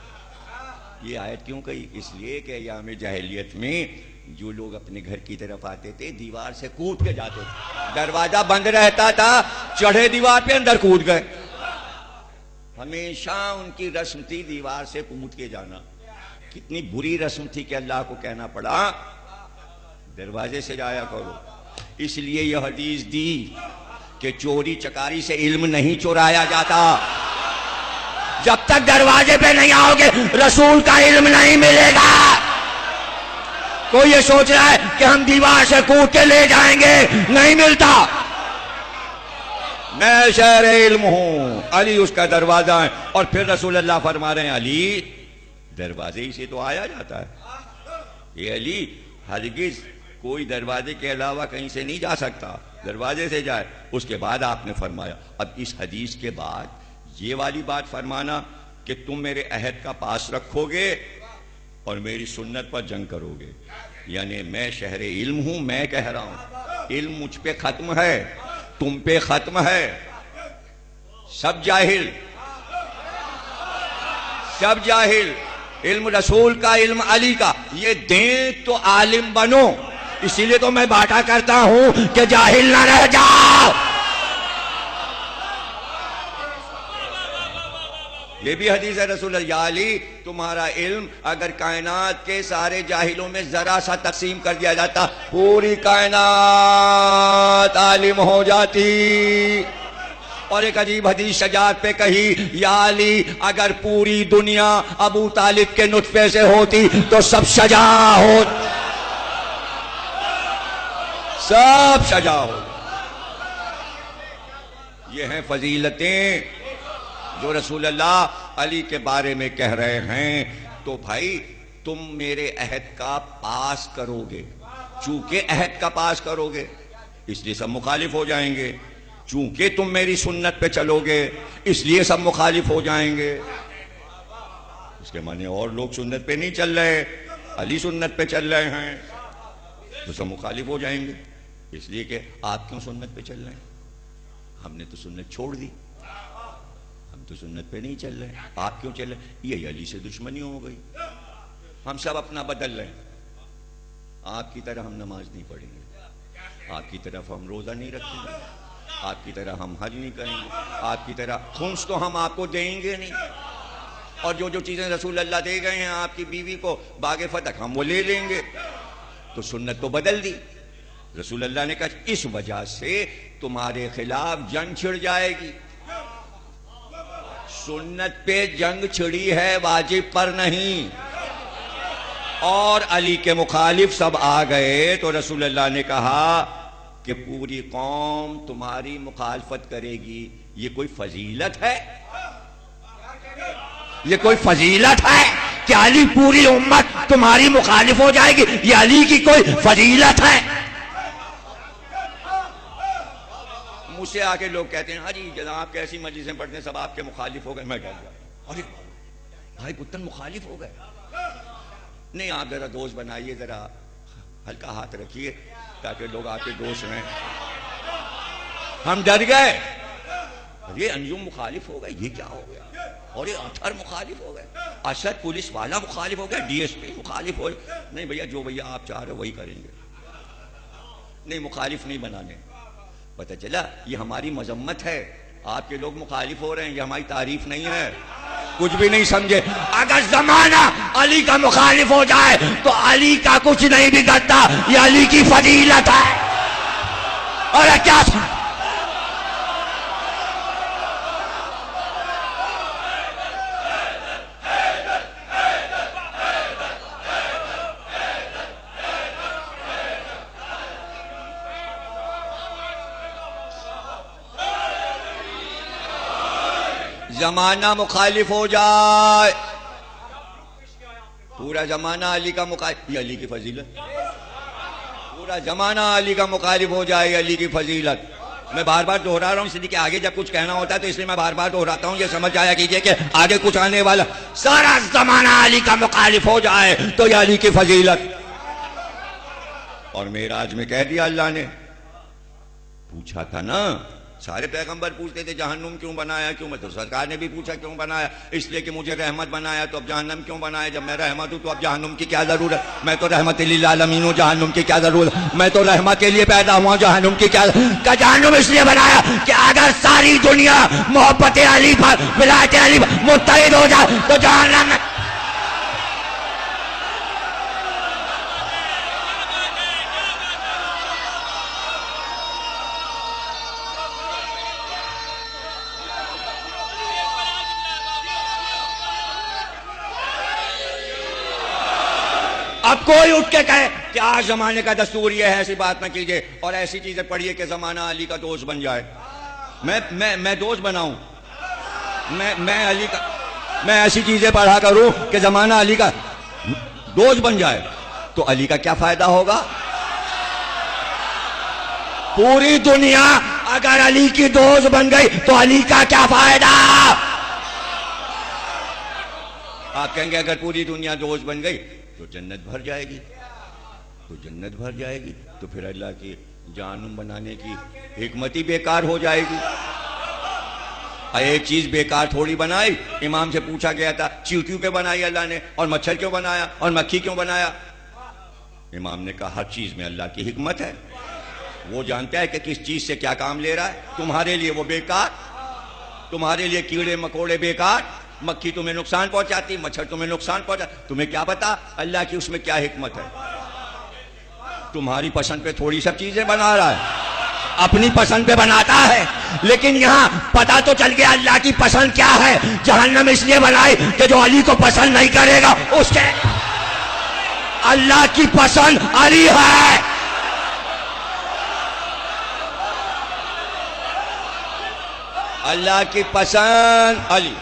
یہ آیت کیوں کہی؟ اس لیے کہ ایام جاہلیت میں جو لوگ اپنے گھر کی طرف آتے تھے دیوار سے کود کے جاتے تھے، دروازہ بند رہتا تھا، چڑھے دیوار پہ اندر کود گئے۔ ہمیشہ ان کی رسم تھی دیوار سے کود کے جانا۔ کتنی بری رسم تھی کہ اللہ کو کہنا پڑا دروازے سے جایا کرو۔ اس لیے یہ حدیث دی کہ چوری چکاری سے علم نہیں چورایا جاتا۔ جب تک دروازے پہ نہیں آؤ گے رسول کا علم نہیں ملے گا۔ کوئی یہ سوچ رہا ہے کہ ہم دیوار سے کود کے لے جائیں گے، نہیں ملتا۔ میں شہر علم ہوں، علی اس کا دروازہ ہے۔ اور پھر رسول اللہ فرما رہے ہیں علی دروازے ہی سے تو آیا جاتا ہے، یہ علی ہرگز کوئی دروازے کے علاوہ کہیں سے نہیں جا سکتا، دروازے سے جائے۔ اس کے بعد آپ نے فرمایا، اب اس حدیث کے بعد یہ والی بات فرمانا کہ تم میرے عہد کا پاس رکھو گے اور میری سنت پر جنگ کرو گے، یعنی میں شہر علم ہوں، میں کہہ رہا ہوں علم مجھ پہ ختم ہے، تم پہ ختم ہے۔ سب جاہل، سب جاہل، علم رسول کا، علم علی کا، یہ دیں تو عالم بنو، اسی لیے تو میں بانٹا کرتا ہوں کہ جاہل نہ رہ جاؤ. یہ بھی حدیث ہے رسول اللہ، یا علی تمہارا علم اگر کائنات کے سارے جاہلوں میں ذرا سا تقسیم کر دیا جاتا پوری کائنات عالم ہو جاتی. اور ایک عجیب حدیث شجاعت پہ کہی، یا علی اگر پوری دنیا ابو طالب کے نطفے سے ہوتی تو سب شجاع ہو، سب شجاع ہو. یہ ہیں فضیلتیں جو رسول اللہ علی کے بارے میں کہہ رہے ہیں. تو بھائی تم میرے عہد کا پاس کرو گے، چونکہ عہد کا پاس کرو گے اس لیے سب مخالف ہو جائیں گے، چونکہ تم میری سنت پہ چلو گے اس لیے سب مخالف ہو جائیں گے. اس کے معنی اور لوگ سنت پہ نہیں چل رہے، علی سنت پہ چل رہے ہیں تو سب مخالف ہو جائیں گے، اس لیے کہ آپ کیوں سنت پہ چل رہے ہیں؟ ہم نے تو سنت چھوڑ دی، ہم تو سنت پہ نہیں چل رہے، آپ کیوں چل رہے؟ یہ علی سے دشمنی ہو گئی. ہم سب اپنا بدل رہے ہیں. آپ کی طرح ہم نماز نہیں پڑھیں گے، آپ کی طرف ہم روزہ نہیں رکھیں گے، آپ کی طرح ہم حج نہیں کریں گے، آپ کی طرح خمس تو ہم آپ کو دیں گے نہیں، اور جو جو چیزیں رسول اللہ دے گئے ہیں آپ کی بیوی کو باغ فتح ہم وہ لے لیں گے. تو سنت تو بدل دی. رسول اللہ نے کہا اس وجہ سے تمہارے خلاف جنگ چھڑ جائے گی. سنت پہ جنگ چھڑی ہے، واجب پر نہیں. اور علی کے مخالف سب آ گئے تو رسول اللہ نے کہا کہ پوری قوم تمہاری مخالفت کرے گی. یہ کوئی فضیلت ہے؟ یہ کوئی فضیلت ہے کہ علی پوری امت تمہاری مخالف ہو جائے گی؟ یہ علی کی کوئی فضیلت ہے؟ مجھ سے آ کے لوگ کہتے ہیں ہاں جی جناب کیسی مجلسیں پڑھتے ہیں سب آپ کے مخالف ہو گئے. میں کہہ گیا ارے بھائی پتن مخالف ہو گئے. نہیں آپ ذرا دوست بنائیے، ذرا ہلکا ہاتھ رکھیے تاکہ لوگ آپ کے دوست رہیں. ہم ڈر گئے، یہ انجم مخالف ہو گئے، یہ کیا ہو گیا؟ اور یہ اطہر مخالف ہو گئے، اسد پولیس والا مخالف ہو گیا، ڈی ایس پی مخالف ہو گئے. نہیں بھیا جو بھیا آپ چاہ رہے وہی کریں گے، نہیں مخالف نہیں بنانے. پتہ چلا یہ ہماری مذمت ہے، آپ کے لوگ مخالف ہو رہے ہیں، یہ ہماری تعریف نہیں ہے. کچھ بھی نہیں سمجھے. اگر زمانہ علی کا مخالف ہو جائے تو علی کا کچھ نہیں بگڑتا، یہ علی کی فضیلت ہے. اور کیا زمانہ مخالف ہو جائے، پورا زمانہ علی کا مخالف، یہ علی کی فضیلت. پورا زمانہ علی کا مخالف ہو جائے، یہ علی کی فضیلت. میں بار بار دہرا رہا ہوں اس لیے کہ آگے جب کچھ کہنا ہوتا ہے تو اس لیے میں بار بار دہراتا ہوں. یہ سمجھ آیا کیجئے کہ آگے کچھ آنے والا سارا زمانہ علی کا مخالف ہو جائے تو یہ علی کی فضیلت. اور معراج میں کہہ دیا اللہ نے، پوچھا تھا نا، سارے پیغمبر پوچھتے تھے جہنم کیوں بنایا، کیوں؟ میں تو سرکار نے بھی پوچھا کیوں بنایا، اس لیے کہ مجھے رحمت بنایا تو اب جہنم کیوں بنایا؟ جب میں رحمت ہوں تو اب جہنم کی کیا ضرورت؟ میں تو رحمت للعالمین ہوں، جہنم کی کیا ضرورت؟ میں تو رحمت کے لیے پیدا ہوا، جہنم کی کیا؟ کہ جہنم اس لیے بنایا کہ اگر ساری دنیا محبت علی پر، ولایت علی پر متحد ہو جائے تو جہنم میں اب کوئی اٹھ کے کہے کہ آج زمانے کا دستور یہ ہے، ایسی بات نہ کیجئے اور ایسی چیزیں پڑھیے کہ زمانہ علی کا دوست بن جائے. میں دوست بناؤں؟ میں علی کا، میں ایسی چیزیں پڑھا کروں کہ زمانہ علی کا دوست بن جائے تو علی کا کیا فائدہ ہوگا؟ پوری دنیا اگر علی کی دوست بن گئی تو علی کا کیا فائدہ؟ آپ کہیں گے اگر پوری دنیا دوست بن گئی تو جنت بھر جائے گی، تو جنت بھر جائے گی تو پھر اللہ کی جہنم بنانے کی حکمت ہی بیکار ہو جائے گی. ایک چیز بیکار تھوڑی بنائی. امام سے پوچھا گیا تھا چیونٹیوں کیوں بنائی اللہ نے، اور مچھر کیوں بنایا، اور مکھی کیوں بنایا؟ امام نے کہا ہر چیز میں اللہ کی حکمت ہے، وہ جانتا ہے کہ کس چیز سے کیا کام لے رہا ہے. تمہارے لیے وہ بیکار، تمہارے لیے کیڑے مکوڑے بیکار، مکھی تمہیں نقصان پہنچاتی، مچھر تمہیں نقصان پہنچاتی، تمہیں کیا پتا اللہ کی اس میں کیا حکمت ہے. تمہاری پسند پہ تھوڑی سب چیزیں بنا رہا ہے، اپنی پسند پہ بناتا ہے. لیکن یہاں پتا تو چل گیا اللہ کی پسند کیا ہے. جہنم اس لیے بنائی کہ جو علی کو پسند نہیں کرے گا اس کے، اللہ کی پسند علی ہے. اللہ کی پسند علی.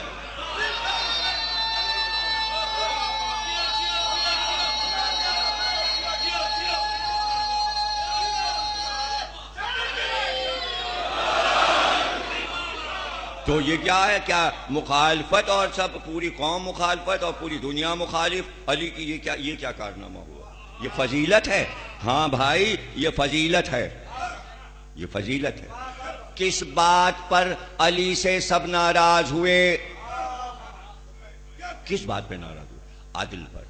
تو یہ کیا ہے، کیا مخالفت، اور سب پوری قوم مخالفت اور پوری دنیا مخالف علی کی. یہ کیا کارنامہ ہوا؟ یہ فضیلت ہے. ہاں بھائی یہ فضیلت ہے، یہ فضیلت ہے. کس بات پر علی سے سب ناراض ہوئے؟ کس بات پہ ناراض ہوئے؟ عدل پر.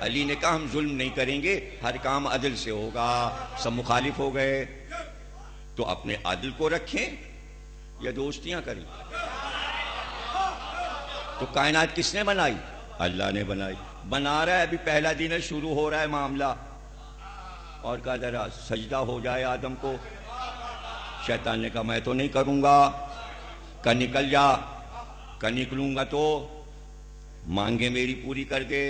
علی نے کہا ہم ظلم نہیں کریں گے، ہر کام عدل سے ہوگا. سب مخالف ہو گئے. تو اپنے عدل کو رکھیں یا دوستیاں کریں؟ تو کائنات کس نے بنائی؟ اللہ نے بنائی. بنا رہا ہے، ابھی پہلا دن ہے، شروع ہو رہا ہے معاملہ. اور کہا ذرا سجدہ ہو جائے آدم کو. شیطان نے کہا میں تو نہیں کروں گا. کہ نکل جا. کہ نکلوں گا تو مانگے میری پوری کر دے.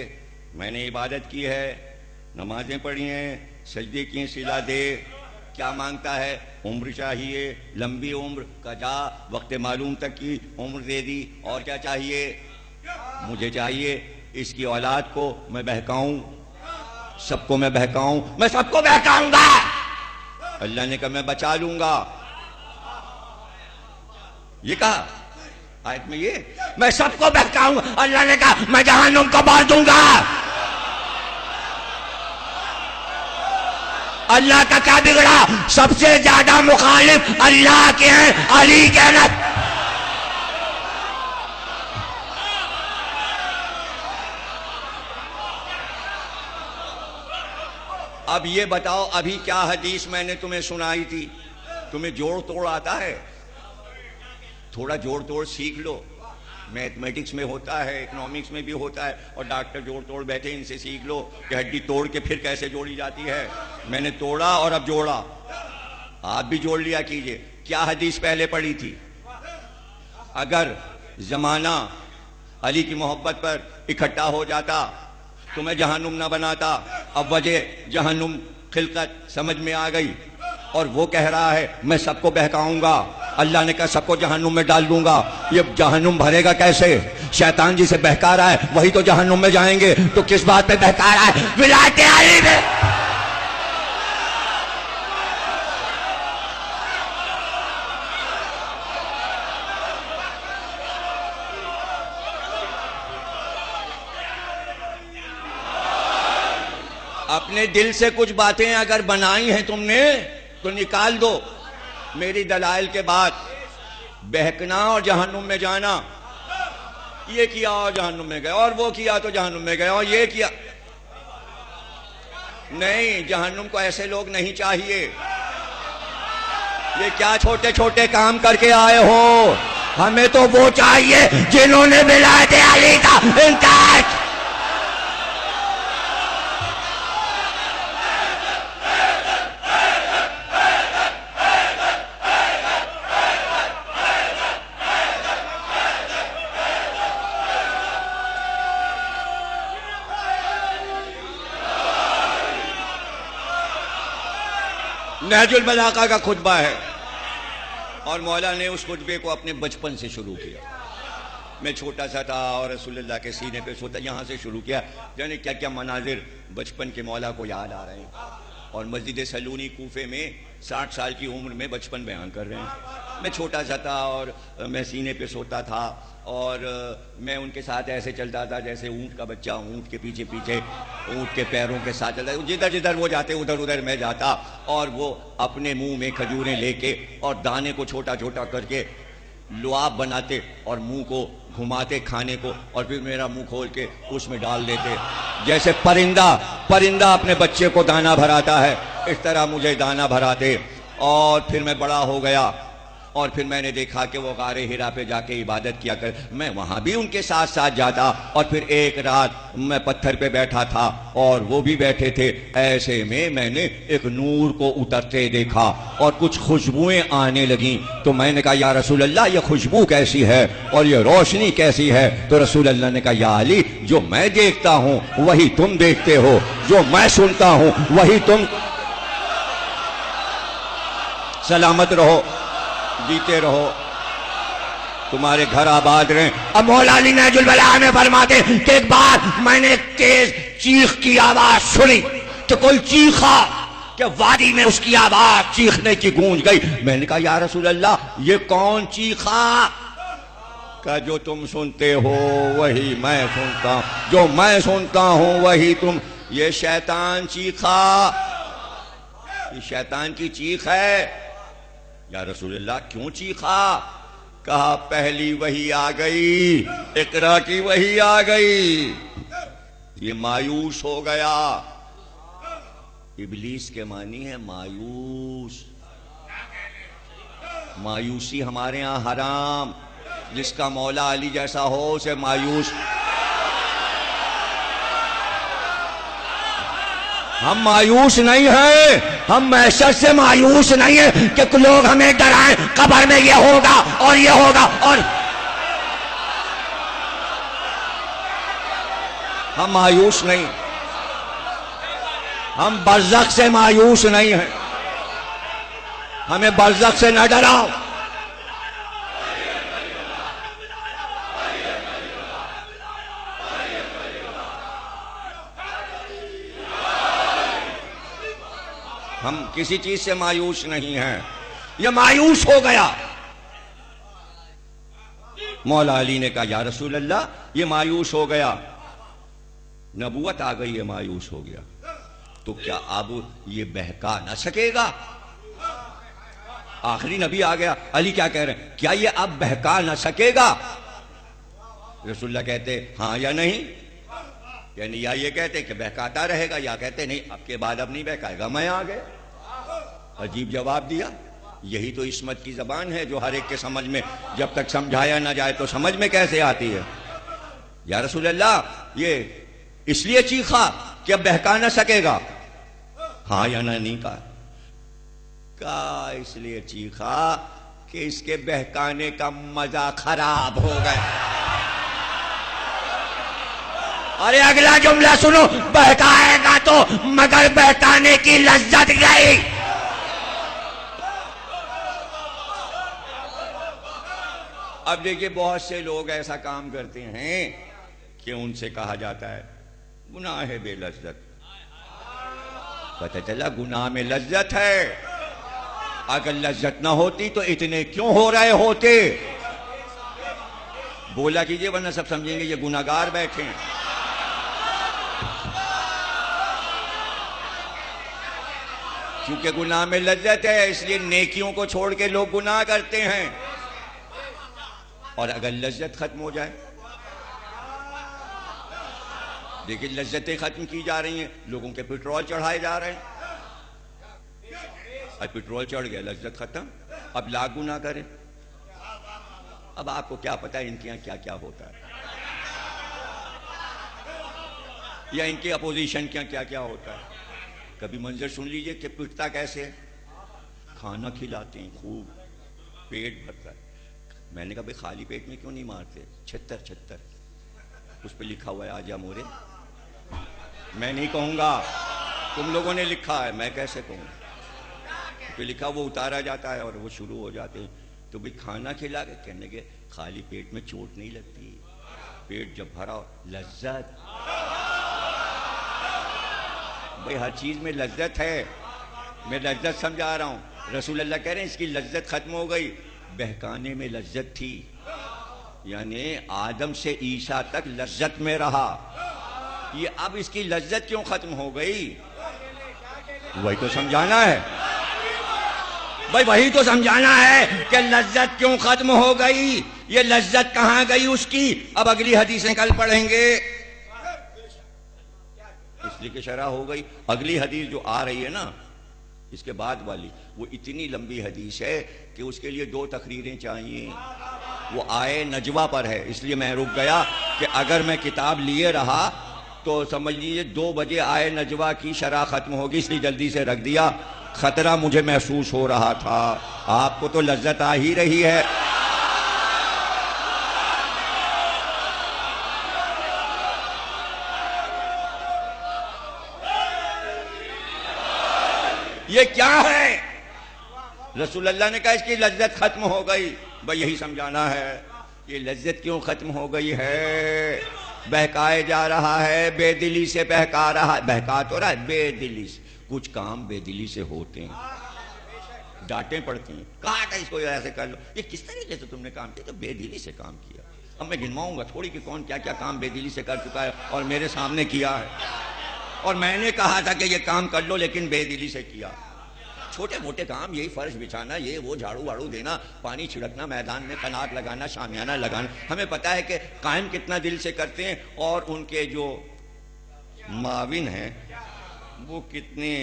میں نے عبادت کی ہے، نمازیں پڑھی ہیں، سجدے کیے، صلہ دے. کیا مانگتا ہے؟ عمر چاہیے، لمبی عمر. کا جا وقت معلوم تک کی عمر دے دی. اور کیا چاہیے؟ مجھے چاہیے اس کی اولاد کو میں بہکاؤں، سب کو میں بہکاؤں. میں سب کو بہکاؤں گا. اللہ نے کہا میں بچا لوں گا. یہ کہا آیت میں، یہ میں سب کو بہکاؤں گا. اللہ نے کہا میں جہنم کو بار دوں گا. اللہ کا کیا بگڑا؟ سب سے زیادہ مخالف اللہ کے ہیں، علی کے ہیں. اب یہ بتاؤ، ابھی کیا حدیث میں نے تمہیں سنائی تھی؟ تمہیں جوڑ توڑ آتا ہے؟ تھوڑا جوڑ توڑ سیکھ لو. میتھمیٹکس میں ہوتا ہے، اکنامکس میں بھی ہوتا ہے. اور ڈاکٹر جوڑ توڑ بیٹھے، ان سے سیکھ لو کہ ہڈی توڑ کے پھر کیسے جوڑی جاتی ہے. میں نے توڑا اور اب جوڑا، آپ بھی جوڑ لیا کیجئے. کیا حدیث پہلے پڑھی تھی؟ اگر زمانہ علی کی محبت پر اکٹھا ہو جاتا تو میں جہنم نہ بناتا. اب وجہ جہنم خلقت سمجھ میں آ گئی، اور وہ کہہ رہا ہے میں سب کو بہکاؤں گا. اللہ نے کہا سب کو جہنم میں ڈال دوں گا. یہ جہنم بھرے گا کیسے؟ شیطان جسے بہکا رہا ہے وہی تو جہنم میں جائیں گے. تو کس بات پہ بہکا رہا ہے؟ ولایت علی میں. اپنے دل سے کچھ باتیں اگر بنائی ہیں تم نے تو نکال دو. میری دلائل کے بعد بہکنا اور جہنم میں جانا، یہ کیا اور جہنم میں گئے، اور وہ کیا تو جہنم میں گئے، اور یہ کیا. نہیں، جہنم کو ایسے لوگ نہیں چاہیے. یہ کیا چھوٹے چھوٹے کام کر کے آئے ہو؟ ہمیں تو وہ چاہیے جنہوں نے ولایت علی کا انکار. نہج البلاغہ کا خطبہ ہے، اور مولا نے اس خطبے کو اپنے بچپن سے شروع کیا. میں چھوٹا سا تھا اور رسول اللہ کے سینے پہ سوتا، یہاں سے شروع کیا. یعنی کیا کیا مناظر بچپن کے مولا کو یاد آ رہے ہیں. اور مسجد سلونی کوفے میں 60 سال کی عمر میں بچپن بیان کر رہے ہیں. میں چھوٹا سا تھا اور میں سینے پہ سوتا تھا، اور میں ان کے ساتھ ایسے چلتا تھا جیسے اونٹ کا بچہ اونٹ کے پیچھے پیچھے اونٹ کے پیروں کے ساتھ چلتا. جدھر جدھر وہ جاتے ادھر ادھر میں جاتا، اور وہ اپنے منہ میں کھجوریں لے کے اور دانے کو چھوٹا چھوٹا کر کے لعاب بناتے اور منہ کو گھماتے کھانے کو، اور پھر میرا منہ کھول کے اس میں ڈال دیتے، جیسے پرندہ اپنے بچے کو دانا بھراتا ہے، اس طرح مجھے دانا بھراتے۔ اور پھر میں بڑا ہو گیا، اور پھر میں نے دیکھا کہ وہ غار حرا پہ جا کے عبادت کیا کر، میں وہاں بھی ان کے ساتھ ساتھ جاتا، اور پھر ایک رات میں پتھر پہ بیٹھا تھا اور وہ بھی بیٹھے تھے، ایسے میں نے ایک نور کو اترتے دیکھا اور کچھ خوشبوئیں آنے لگیں، تو میں نے کہا یا رسول اللہ یہ خوشبو کیسی ہے اور یہ روشنی کیسی ہے؟ تو رسول اللہ نے کہا یا علی، جو میں دیکھتا ہوں وہی تم دیکھتے ہو، جو میں سنتا ہوں وہی تم۔ سلامت رہو، جیتے رہو، تمہارے گھر آباد رہیں۔ اب مولا علی نہج البلاغہ میں فرماتے کہ ایک بار میں نے ایک تیز چیخ کی آواز سنی کہ کوئی چیخا، کہ وادی میں اس کی آواز چیخنے کی گونج گئی۔ میں نے کہا یا رسول اللہ یہ کون چیخا؟ کہ جو تم سنتے ہو وہی میں سنتا ہوں، جو میں سنتا ہوں وہی تم۔ یہ شیطان چیخا، یہ شیطان کی چیخ ہے۔ یا رسول اللہ کیوں چیخا؟ کہا پہلی وحی آ گئی، اقرا کی وحی آ گئی، یہ مایوس ہو گیا۔ ابلیس کے معنی ہے مایوس، مایوسی ہمارے ہاں حرام، جس کا مولا علی جیسا ہو اسے مایوس۔ ہم مایوس نہیں ہیں، ہم معیشت سے مایوس نہیں ہیں کہ لوگ ہمیں ڈرائیں قبر میں یہ ہوگا اور یہ ہوگا، اور ہم مایوس نہیں، ہم برزخ سے مایوس نہیں ہیں، ہمیں برزخ سے نہ ڈراؤ۔ ہم کسی چیز سے مایوس نہیں ہیں، یہ مایوس ہو گیا۔ مولا علی نے کہا یا رسول اللہ یہ مایوس ہو گیا، نبوت آ گئی ہے، مایوس ہو گیا، تو کیا اب یہ بہکا نہ سکے گا؟ آخری نبی آ گیا، علی کیا کہہ رہے ہیں، کیا یہ اب بہکا نہ سکے گا؟ رسول اللہ کہتے ہاں یا نہیں، یعنی یا یہ کہتے کہ بہکاتا رہے گا، یا کہتے نہیں اب کے بعد اب نہیں بہکائے گا، میں آ گئے۔ عجیب جواب دیا، یہی تو عصمت کی زبان ہے جو ہر ایک کے سمجھ میں جب تک سمجھایا نہ جائے تو سمجھ میں کیسے آتی ہے؟ یا رسول اللہ یہ اس لیے چیخا کہ اب بہکا نہ سکے گا، ہاں یا نہ نہیں کہا اس لیے چیخا کہ اس کے بہکانے کا مزہ خراب ہو گیا۔ ارے اگلا جملہ سنو، بہکائے گا تو مگر بہکانے کی لذت گئی۔ اب دیکھیے بہت سے لوگ ایسا کام کرتے ہیں کہ ان سے کہا جاتا ہے گناہ ہے بے لذت، پتہ چلا گناہ میں لذت ہے، اگر لذت نہ ہوتی تو اتنے کیوں ہو رہے ہوتے؟ بولا کیجئے ورنہ سب سمجھیں گے یہ گناہگار بیٹھے ہیں۔ کیونکہ گناہ میں لذت ہے اس لیے نیکیوں کو چھوڑ کے لوگ گناہ کرتے ہیں، اور اگر لذت ختم ہو جائے، لیکن لذتیں ختم کی جا رہی ہیں، لوگوں کے پیٹرول چڑھائے جا رہے ہیں، اب پیٹرول چڑھ گیا لذت ختم، اب لاکھ گناہ کریں۔ اب آپ کو کیا پتا ان کے یہاں کیا کیا ہوتا ہے، یا ان کے اپوزیشن کے یہاں کیا کیا ہوتا ہے۔ کبھی منظر سن لیجئے کہ پٹتا کیسے ہے، کھانا کھلاتے ہیں خوب، پیٹ بھرتا ہے۔ میں نے کہا بھئی خالی پیٹ میں کیوں نہیں مارتے؟ 76 اس پہ لکھا ہوا ہے آجا مورے، میں نہیں کہوں گا، تم لوگوں نے لکھا ہے، میں کیسے کہوں؟ پہ لکھا وہ اتارا جاتا ہے اور وہ شروع ہو جاتے ہیں۔ تو بھئی کھانا کھلا کے کہنے کے خالی پیٹ میں چوٹ نہیں لگتی، پیٹ جب بھرا ہو لذت، بھئی ہر چیز میں لذت ہے، میں لذت سمجھا رہا ہوں۔ رسول اللہ کہہ رہے ہیں اس کی لذت ختم ہو گئی، بہکانے میں لذت تھی، یعنی آدم سے عیسیٰ تک لذت میں رہا، یہ اب اس کی لذت کیوں ختم ہو گئی؟ وہی تو سمجھانا ہے۔ بھائی وہی تو سمجھانا ہے کہ لذت کیوں ختم ہو گئی، یہ لذت کہاں گئی اس کی۔ اب اگلی حدیثیں کل پڑھیں گے، اس لیے کہ شرح ہو گئی۔ اگلی حدیث جو آ رہی ہے نا اس کے بعد والی، وہ اتنی لمبی حدیث ہے کہ اس کے لیے 2 تقریریں چاہیے، وہ آئے نجوہ پر ہے، اس لیے میں رک گیا کہ اگر میں کتاب لیے رہا تو سمجھ لیجیے 2 بجے آئے نجوہ کی شرح ختم ہوگی، اس لیے جلدی سے رکھ دیا۔ خطرہ مجھے محسوس ہو رہا تھا، آپ کو تو لذت آ ہی رہی ہے۔ یہ کیا ہے؟ رسول اللہ نے کہا اس کی لذت ختم ہو گئی، بھئی یہی سمجھانا ہے۔ یہ لذت کیوں ختم ہو گئی ہے؟ بہکائے جا رہا ہے، بے دلی سے بہکا رہا ہے، بہکا تو رہا ہے بے دلی سے۔ کچھ کام بے دلی سے ہوتے ہیں، ڈانٹیں پڑتی ہیں، کاٹ ہے اس کو ایسے کر لو، یہ کس طریقے سے تم نے کام کیا؟ تو بے دلی سے کام کیا۔ اب میں گنواؤں گا تھوڑی کہ کون کیا کیا کام بے دلی سے کر چکا ہے اور میرے سامنے کیا ہے، اور میں نے کہا تھا کہ یہ کام کر لو لیکن بے دلی سے کیا۔ چھوٹے موٹے کام، یہی فرش بچھانا، یہ وہ جھاڑو واڑو دینا، پانی چھڑکنا، میدان میں قنات لگانا، شامیانہ لگانا، ہمیں پتا ہے کہ قائم کتنا دل سے کرتے ہیں اور ان کے جو معاون ہیں وہ کتنے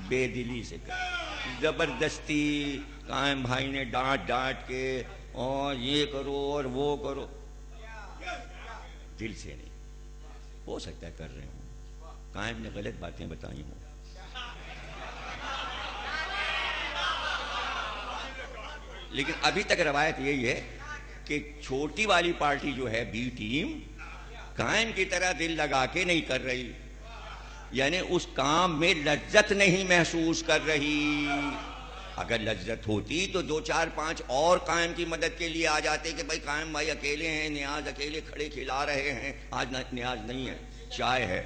بے دلی سے کرتے ہیں۔ زبردستی قائم بھائی نے ڈانٹ ڈانٹ کے اور یہ کرو اور وہ کرو، دل سے نہیں۔ ہو سکتا ہے کر رہے ہوں، قائم نے غلط باتیں بتائی ہوں، لیکن ابھی تک روایت یہی ہے کہ چھوٹی والی پارٹی جو ہے بی ٹیم قائم کی طرح دل لگا کے نہیں کر رہی، یعنی اس کام میں لذت نہیں محسوس کر رہی۔ اگر لذت ہوتی تو 2 4 5 اور قائم کی مدد کے لیے آ جاتے کہ بھائی قائم بھائی اکیلے ہیں، نیاز اکیلے کھڑے کھلا رہے ہیں، آج نیاز نہیں ہے، چائے ہے۔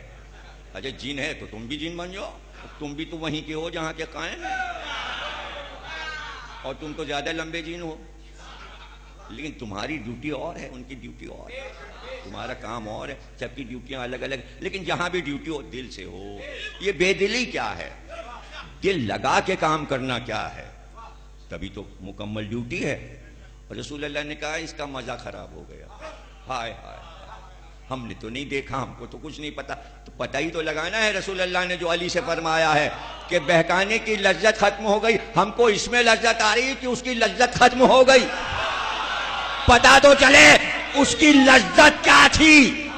اچھا جن ہے تو تم بھی جن بن جاؤ، تم بھی تو وہیں کے ہو جہاں کے قائم ہیں، اور تم تو زیادہ لمبے جین ہو، لیکن تمہاری ڈیوٹی اور ہے، ان کی ڈیوٹی اور ہے، تمہارا کام اور ہے، سب کی ڈیوٹیاں الگ الگ، لیکن جہاں بھی ڈیوٹی ہو دل سے ہو۔ یہ بے دلی کیا ہے؟ دل لگا کے کام کرنا کیا ہے؟ تبھی تو مکمل ڈیوٹی ہے۔ اور رسول اللہ نے کہا اس کا مزہ خراب ہو گیا، ہائے ہائے ہم نے تو نہیں دیکھا، ہم کو تو کچھ نہیں پتا، تو پتہ ہی تو لگانا ہے۔ رسول اللہ نے جو علی سے فرمایا ہے کہ بہکانے کی لذت ختم ہو گئی، ہم کو اس میں لذت آ رہی کہ اس کی لذت ختم ہو گئی، پتا تو چلے اس کی لذت کیا تھی،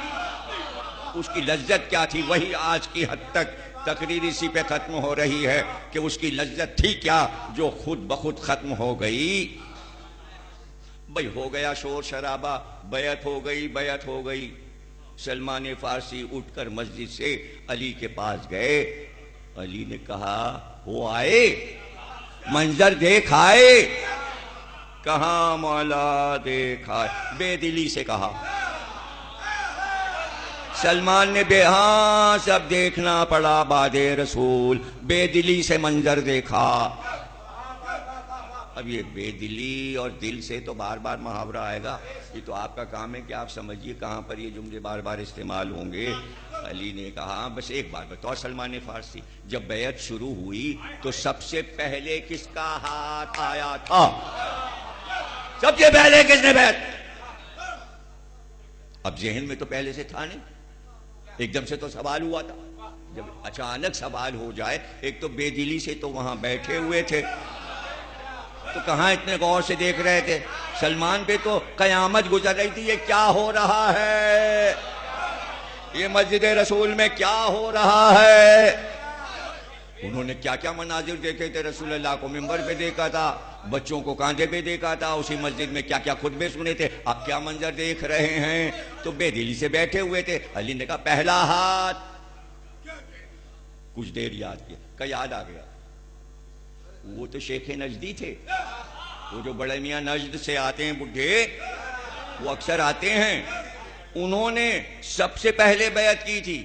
اس کی لذت کیا تھی۔ وہی آج کی حد تک تقریر اسی پہ ختم ہو رہی ہے کہ اس کی لذت تھی کیا جو خود بخود ختم ہو گئی۔ بھئی ہو گیا شور شرابہ، بیعت ہو گئی، بیعت ہو گئی۔ سلمان فارسی اٹھ کر مسجد سے علی کے پاس گئے، علی نے کہا وہ آئے، منظر دیکھ آئے؟ کہاں مولا دیکھ آئے، بے دلی سے کہا۔ سلمان نے ہاں سب دیکھنا پڑا بعد رسول، بے دلی سے منظر دیکھا۔ اب یہ بے دلی اور دل سے تو بار بار محاورہ آئے گا، یہ تو آپ کا کام ہے کہ آپ سمجھیے کہاں پر یہ جملے بار بار استعمال ہوں گے۔ علی نے کہا بس ایک بات بتاؤ سلمان فارسی، جب بیعت شروع ہوئی تو سب سے پہلے کس کا ہاتھ آیا تھا؟ سب سے پہلے کس نے بیعت؟ اب ذہن میں تو پہلے سے تھا نہیں، ایک دم سے تو سوال ہوا تھا۔ جب اچانک سوال ہو جائے، ایک تو بے دلی سے تو وہاں بیٹھے ہوئے تھے تو کہاں اتنے غور سے دیکھ رہے تھے، سلمان پہ تو قیامت گزر رہی تھی، یہ کیا ہو رہا ہے، یہ مسجد رسول میں کیا ہو رہا ہے۔ انہوں نے کیا کیا مناظر دیکھے تھے، رسول اللہ کو منبر پہ دیکھا تھا، بچوں کو کاندھے پہ دیکھا تھا، اسی مسجد میں کیا کیا خطبے سنے تھے، آپ کیا منظر دیکھ رہے ہیں؟ تو بے دلی سے بیٹھے ہوئے تھے۔ علی نے کہا پہلا ہاتھ، کچھ دیر یاد کیا، کہ یاد آ گیا، وہ تو شیخ نجدی تھے، وہ جو بڑے میاں نجد سے آتے ہیں بڈھے، وہ اکثر آتے ہیں، انہوں نے سب سے پہلے بیعت کی تھی۔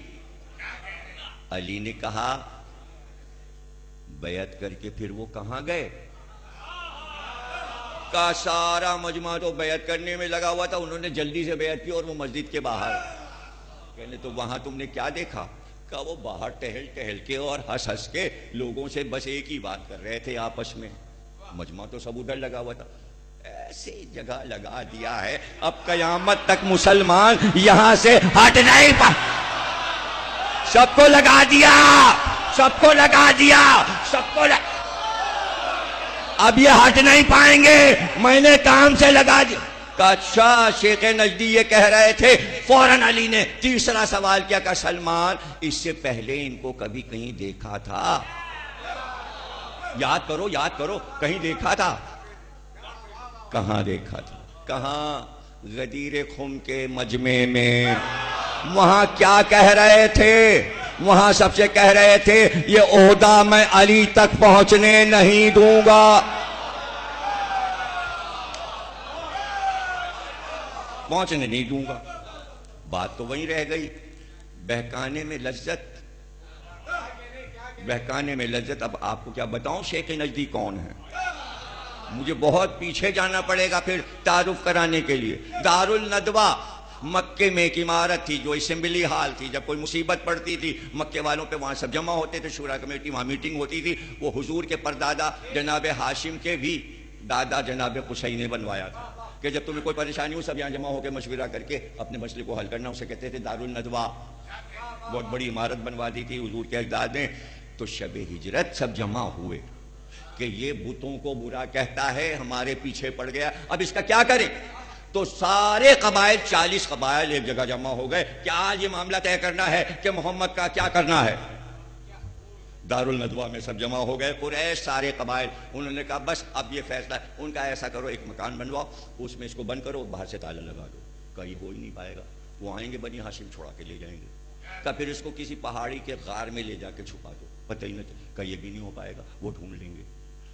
علی نے کہا بیعت کر کے پھر وہ کہاں گئے؟ کا سارا مجمع تو بیعت کرنے میں لگا ہوا تھا، انہوں نے جلدی سے بیعت کی اور وہ مسجد کے باہر۔ کہنے تو وہاں تم نے کیا دیکھا؟ کہا وہ باہر ٹہل ٹہل کے اور ہنس ہنس کے لوگوں سے بس ایک ہی بات کر رہے تھے آپس میں، مجمع تو سب ادھر لگا ہوا تھا، ایسی جگہ لگا دیا ہے اب قیامت تک مسلمان یہاں سے ہٹ نہیں پا، سب کو لگا دیا، سب کو لگا دیا، سب کو اب یہ ہٹ نہیں پائیں گے، میں نے کام سے لگا دیا۔ کہا اچھا شیخ نجدی یہ کہہ رہے تھے، فوراً علی نے تیسرا سوال کیا کہ سلمان اس سے پہلے ان کو کبھی کہیں دیکھا تھا؟ یاد کرو یاد کرو، کہیں دیکھا تھا؟ کہاں دیکھا تھا؟ کہاں؟ غدیر خم کے مجمع میں۔ وہاں کیا کہہ رہے تھے؟ وہاں سب سے کہہ رہے تھے یہ عہدہ میں علی تک پہنچنے نہیں دوں گا، پہنچنے نہیں دوں گا۔ بات تو وہیں رہ گئی، بہکانے میں لذت، بہکانے میں لذت۔ اب آپ کو کیا بتاؤں شیخ نجدی کون ہے؟ مجھے بہت پیچھے جانا پڑے گا پھر تعارف کرانے کے لیے۔ دارالندوہ مکے میں ایک عمارت تھی جو اسمبلی ہال تھی، جب کوئی مصیبت پڑتی تھی مکے والوں پہ وہاں سب جمع ہوتے تھے، شورا کمیٹی، وہاں میٹنگ ہوتی تھی۔ وہ حضور کے پردادا جناب ہاشم کے بھی دادا جناب قصی نے بنوایا تھا کہ جب تمہیں کوئی پریشانی ہو سب یہاں جمع ہو کے مشورہ کر کے اپنے مسئلے کو حل کرنا، اسے کہتے تھے دارالندوہ۔ بہت بڑی عمارت بنوا دی تھی حضور کے اجداد نے۔ تو شب ہجرت سب جمع ہوئے کہ یہ بتوں کو برا کہتا ہے، ہمارے پیچھے پڑ گیا، اب اس کا کیا کریں؟ تو سارے قبائل 40 قبائل ایک جگہ جمع ہو گئے کہ آج یہ معاملہ طے کرنا ہے کہ محمد کا کیا کرنا ہے۔ دارالندوہ میں سب جمع ہو گئے، قریش سارے قبائل، انہوں نے کہا بس اب یہ فیصلہ ہے۔ ان کا ایسا کرو ایک مکان بنواؤ، اس میں اس کو بند کرو، باہر سے تالا لگا دو۔ کہا یہ ہو ہی نہیں پائے گا، وہ آئیں گے بنی ہاشم چھوڑا کے لے جائیں گے۔ کہا پھر اس کو کسی پہاڑی کے غار میں لے جا کے چھپا دو، پتہ ہی نہیں۔ کہا یہ بھی نہیں ہو پائے گا، وہ ڈھونڈ لیں گے۔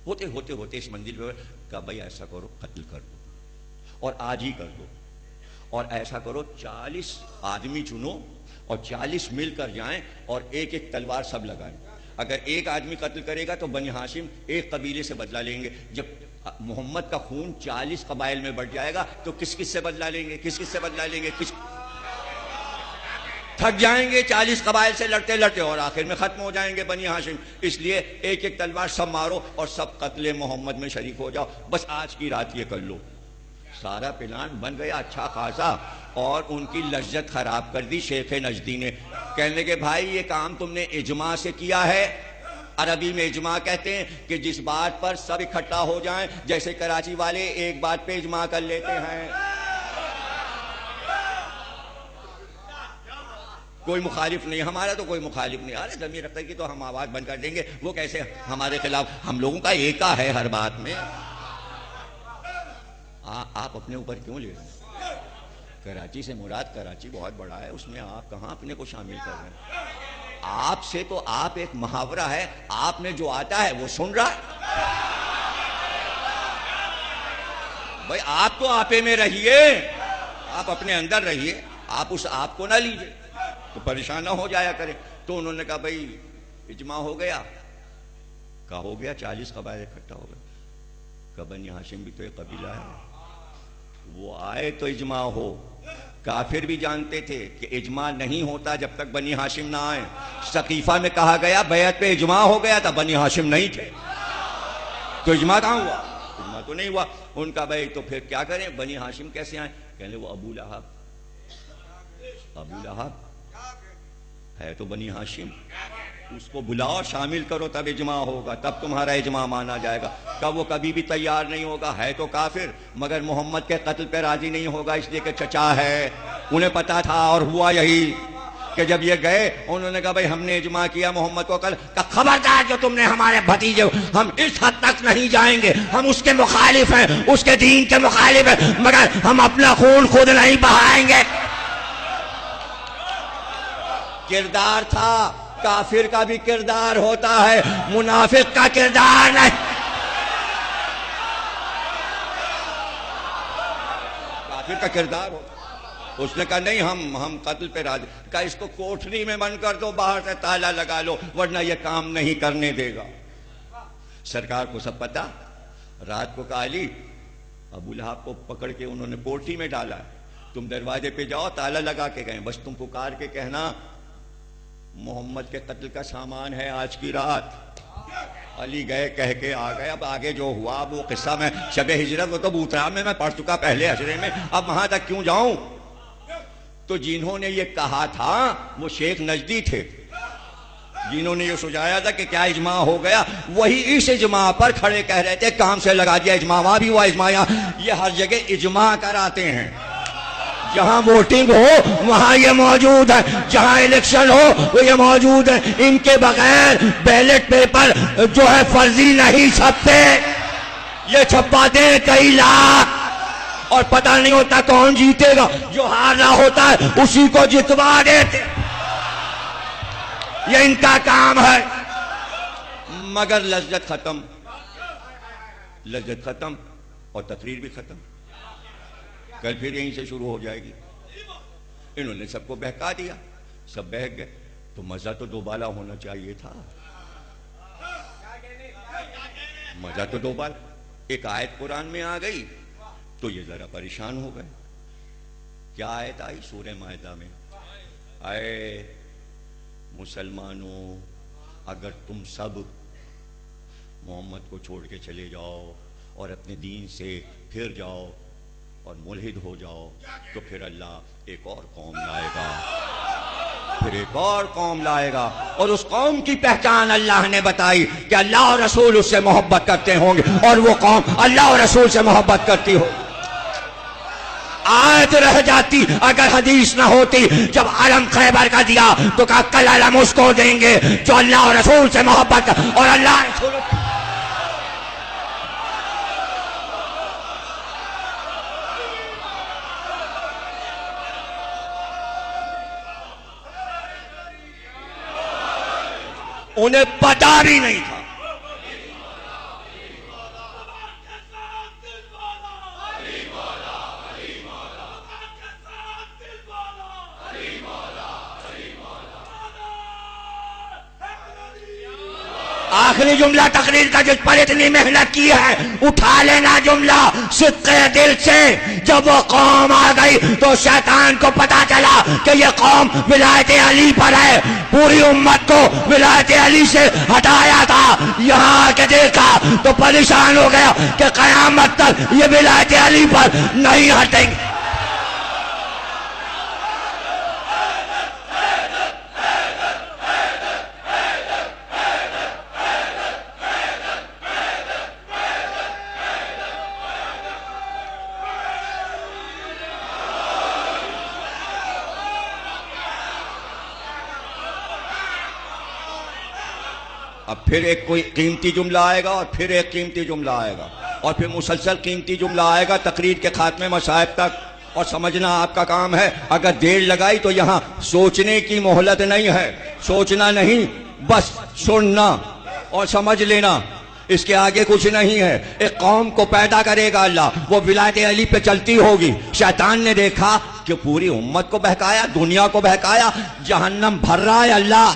ہوتے ہوتے ہوتے اس منزل پہ کہا بھائی ایسا کرو قتل کر دو اور آج ہی کر دو، اور ایسا کرو 40 آدمی چنو اور 40 مل کر جائیں اور ایک ایک تلوار سب لگائیں۔ اگر ایک آدمی قتل کرے گا تو بنی ہاشم ایک قبیلے سے بدلہ لیں گے، جب محمد کا خون 40 قبائل میں بڑھ جائے گا تو کس کس سے بدلہ لیں گے، کس کس سے بدلہ لیں گے، کس تھک جائیں گے 40 قبائل سے لڑتے لڑتے اور آخر میں ختم ہو جائیں گے بنی ہاشم۔ اس لیے ایک ایک تلوار سب مارو اور سب قتل محمد میں شریک ہو جاؤ، بس آج کی رات یہ کر لو۔ سارا پلان بن گیا اچھا خاصا، اور ان کی لذت خراب کر دی شیخ نجدی نے۔ کہنے لگے بھائی یہ کام تم نے اجماع سے کیا ہے۔ عربی میں اجماع کہتے ہیں کہ جس بات پر سب اکٹھا ہو جائیں، جیسے کراچی والے ایک بات پہ اجماع کر لیتے ہیں، کوئی مخالف نہیں۔ ہمارا تو کوئی مخالف نہیں، ارے ضمیر رکھتا ہے کہ تو ہم آواز بند کر دیں گے، وہ کیسے ہمارے خلاف؟ ہم لوگوں کا ایکا ہے ہر بات میں۔ آپ اپنے اوپر کیوں لے رہے ہیں؟ کراچی سے مراد کراچی بہت بڑا ہے، اس میں آپ کہاں اپنے کو شامل کر رہے ہیں؟ آپ سے تو آپ ایک محاورہ ہے، آپ میں جو آتا ہے وہ سن رہا ہے۔ بھائی آپ تو آپے میں رہیے، آپ اپنے اندر رہیے، آپ اس آپ کو نہ لیجئے تو پریشان نہ ہو جایا کریں۔ تو انہوں نے کہا بھائی اجماع ہو گیا۔ کہا ہو گیا، 40 قبائل اکٹھا ہو گئے۔ کہا بنی ہاشم بھی تو ایک قبیلہ ہے، وہ آئے تو اجماع ہو۔ کافر بھی جانتے تھے کہ اجماع نہیں ہوتا جب تک بنی ہاشم نہ آئے۔ سقیفہ میں کہا گیا بیعت پہ اجماع ہو گیا تھا، بنی ہاشم نہیں تھے، تو اجماع کہاں ہوا؟ اجماع تو نہیں ہوا۔ ان کا بھائی تو پھر کیا کریں، بنی ہاشم کیسے آئیں؟ کہنے وہ ابو لہب، ابو لہب ہے تو بنی ہاشم، اس کو بلاؤ شامل کرو تب اجماع ہوگا، تب تمہارا اجماع مانا جائے گا۔ وہ کبھی بھی تیار نہیں ہوگا، ہے تو کافر مگر محمد کے قتل پہ راضی نہیں ہوگا، اس لیے کہ چچا ہے۔ انہیں پتا تھا اور ہوا یہی کہ جب یہ گئے انہوں نے کہا بھائی ہم نے اجماع کیا محمد کو قتل کا، خبردار جو تم نے ہمارے بھتیجے، ہم اس حد تک نہیں جائیں گے، ہم اس کے مخالف ہیں، اس کے دین کے مخالف ہیں، مگر ہم اپنا خون خود نہیں بہائیں گے۔ کردار تھا، کافر کا بھی کردار ہوتا ہے، منافق کا کردار نہیں۔ کافر کا کردار ہوتا ہے۔ اس نے کہا نہیں ہم قتل پہ راضی۔ کہا اس کو کوٹھری میں بند کر دو، باہر سے تالا لگا لو ورنہ یہ کام نہیں کرنے دے گا۔ سرکار کو سب پتا، رات کو کہا علی ابو لہب کو پکڑ کے انہوں نے کوٹھی میں ڈالا، تم دروازے پہ جاؤ تالا لگا کے گئے، بس تم پکار کے کہنا محمد کے قتل کا سامان ہے آج کی رات. علی گئے کہہ کے آ گئے. اب آگے جو ہوا وہ قصہ میں شب ہجرت وہ تو بوترا میں پڑھ چکا پہلے اشرے میں, اب وہاں تک کیوں جاؤں. تو جنہوں نے یہ کہا تھا وہ شیخ نجدی تھے, جنہوں نے یہ سجایا تھا کہ کیا اجماع ہو گیا, وہی اس اجماع پر کھڑے کہہ رہے تھے کام سے لگا دیا اجماع, وہاں بھی ہوا اجماع, یہ ہر جگہ اجماع کراتے ہیں. جہاں ووٹنگ ہو وہاں یہ موجود ہے, جہاں الیکشن ہو وہ یہ موجود ہے. ان کے بغیر بیلٹ پیپر جو ہے فرضی نہیں چھپتے, یہ چھپاتے ہیں کئی لاکھ, اور پتہ نہیں ہوتا کون جیتے گا. جو ہار رہا ہوتا ہے اسی کو جتوا دیتے, یہ ان کا کام ہے. مگر لذت ختم, لذت ختم اور تقریر بھی ختم. کل پھر یہیں سے شروع ہو جائے گی. انہوں نے سب کو بہکا دیا, سب بہک گئے. تو مزہ تو دوبالا ہونا چاہیے تھا, مزہ تو دوبالا. ایک آیت قرآن میں آ گئی تو یہ ذرا پریشان ہو گئے. کیا آیت آئی سورہ مائدہ میں, اے مسلمانوں اگر تم سب محمد کو چھوڑ کے چلے جاؤ اور اپنے دین سے پھر جاؤ اور ملحد ہو جاؤ تو پھر اللہ ایک اور قوم لائے گا, پھر ایک اور قوم لائے گا. اور اس قوم کی پہچان اللہ نے بتائی کہ اللہ اور رسول اس سے محبت کرتے ہوں گے, اور وہ قوم اللہ اور رسول سے محبت کرتی ہو. آیت رہ جاتی اگر حدیث نہ ہوتی. جب علم خیبر کا دیا تو کہا کل علم اس کو دیں گے جو اللہ اور رسول سے محبت, اور اللہ رسول انہیں پتا بھی نہیں تھا. آخری جملہ تقریر کا جس پر اتنی محنت کی ہے اٹھا لینا جملہ صدقے دل سے. جب وہ قوم آ گئی تو شیطان کو پتا چلا کہ یہ قوم ولایت علی پر ہے, پوری امت کو ولایت علی سے ہٹایا تھا. یہاں آ کے دیکھا تو پریشان ہو گیا کہ قیامت تک یہ ولایت علی پر نہیں ہٹیں گے. اب پھر ایک کوئی قیمتی جملہ آئے گا اور پھر ایک قیمتی جملہ آئے گا اور پھر مسلسل قیمتی جملہ آئے گا تقریر کے خاتمے مصائب تک. اور سمجھنا آپ کا کام ہے. اگر دیر لگائی تو یہاں سوچنے کی مہلت نہیں ہے, سوچنا نہیں, بس سننا اور سمجھ لینا, اس کے آگے کچھ نہیں ہے. ایک قوم کو پیدا کرے گا اللہ, وہ ولایت علی پہ چلتی ہوگی. شیطان نے دیکھا کہ پوری امت کو بہکایا, دنیا کو بہکایا, جہنم بھر رہا ہے اللہ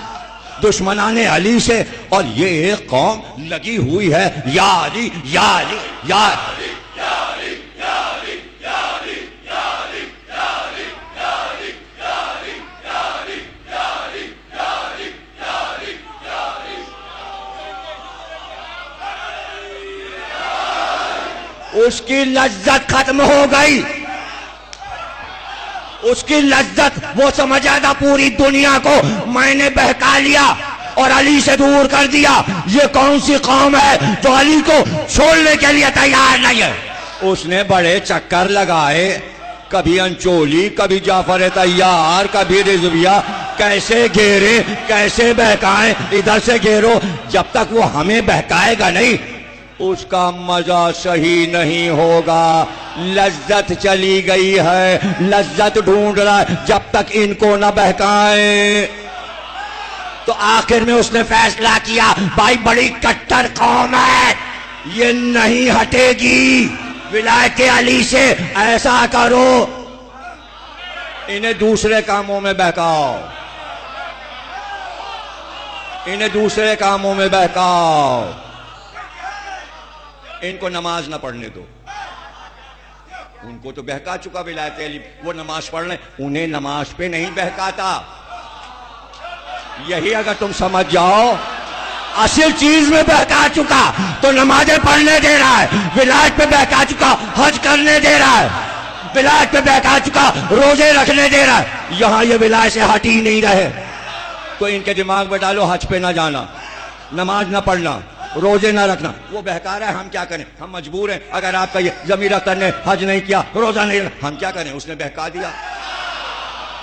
دشمنان علی سے, اور یہ ایک قوم لگی ہوئی ہے یا علی یا علی یا علی. اس کی لذت ختم ہو گئی, اس کی لذت وہ سمجھا تھا پوری دنیا کو میں نے بہکا لیا اور علی سے دور کر دیا. یہ کون سی قوم ہے جو علی کو چھوڑنے کے لیے تیار نہیں ہے. اس نے بڑے چکر لگائے, کبھی انچولی, کبھی جعفر طیار, کبھی رضویہ, کیسے گھیرے کیسے بہکائیں, ادھر سے گھیرو. جب تک وہ ہمیں بہکائے گا نہیں اس کا مزہ صحیح نہیں ہوگا. لذت چلی گئی ہے, لذت ڈھونڈ رہا ہے, جب تک ان کو نہ بہکائیں. تو آخر میں اس نے فیصلہ کیا بھائی بڑی کٹر قوم ہے, یہ نہیں ہٹے گی ولایت علی سے. ایسا کرو انہیں دوسرے کاموں میں بہکاؤ, انہیں دوسرے کاموں میں بہکاؤ. ان کو نماز نہ پڑھنے دو, ان کو تو بہکا چکا ولایت علی, وہ نماز پڑھ لیں. انہیں نماز پہ نہیں بہکاتا, یہی اگر تم سمجھ جاؤ اصل چیز میں بہکا چکا تو نمازیں پڑھنے دے رہا ہے، ولایت پہ بہکا چکا حج کرنے دے رہا ہے، ولایت پہ بہکا چکا روزے رکھنے دے رہا ہے، یہاں یہ ولایت سے ہٹ ہی نہیں رہے. تو ان کے دماغ میں ڈالو حج پہ نہ جانا، نماز نہ پڑھنا، روزے نہ رکھنا. وہ بہکا رہا ہے، ہم کیا کریں؟ ہم مجبور ہیں. اگر آپ کا یہ ضمیر اختر نے حج نہیں کیا، روزہ نہیں رکھا، ہم کیا کریں؟ اس نے بہکا دیا.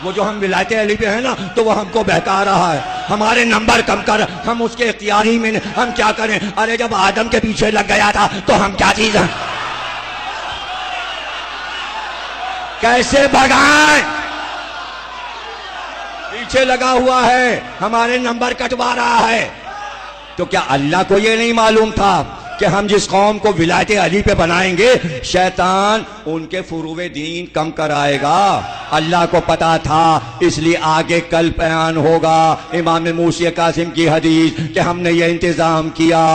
وہ جو ہم ولایت علی پہ ہیں نا تو وہ ہم کو بہکا رہا ہے، ہمارے نمبر کم کر، ہم اس کے اختیاری میں ہم کیا کریں؟ ارے جب آدم کے پیچھے لگ گیا تھا تو ہم کیا چیز ہیں؟ کیسے بھگائیں؟ پیچھے لگا ہوا ہے، ہمارے نمبر کٹوا رہا ہے. تو کیا اللہ کو یہ نہیں معلوم تھا کہ ہم جس قوم کو ولایت علی پہ بنائیں گے شیطان ان کے فروع دین کم کرائے گا؟ اللہ کو پتا تھا، اس لیے آگے کل بیان ہوگا امام موسی کاظم کی حدیث کہ ہم نے یہ انتظام کیا.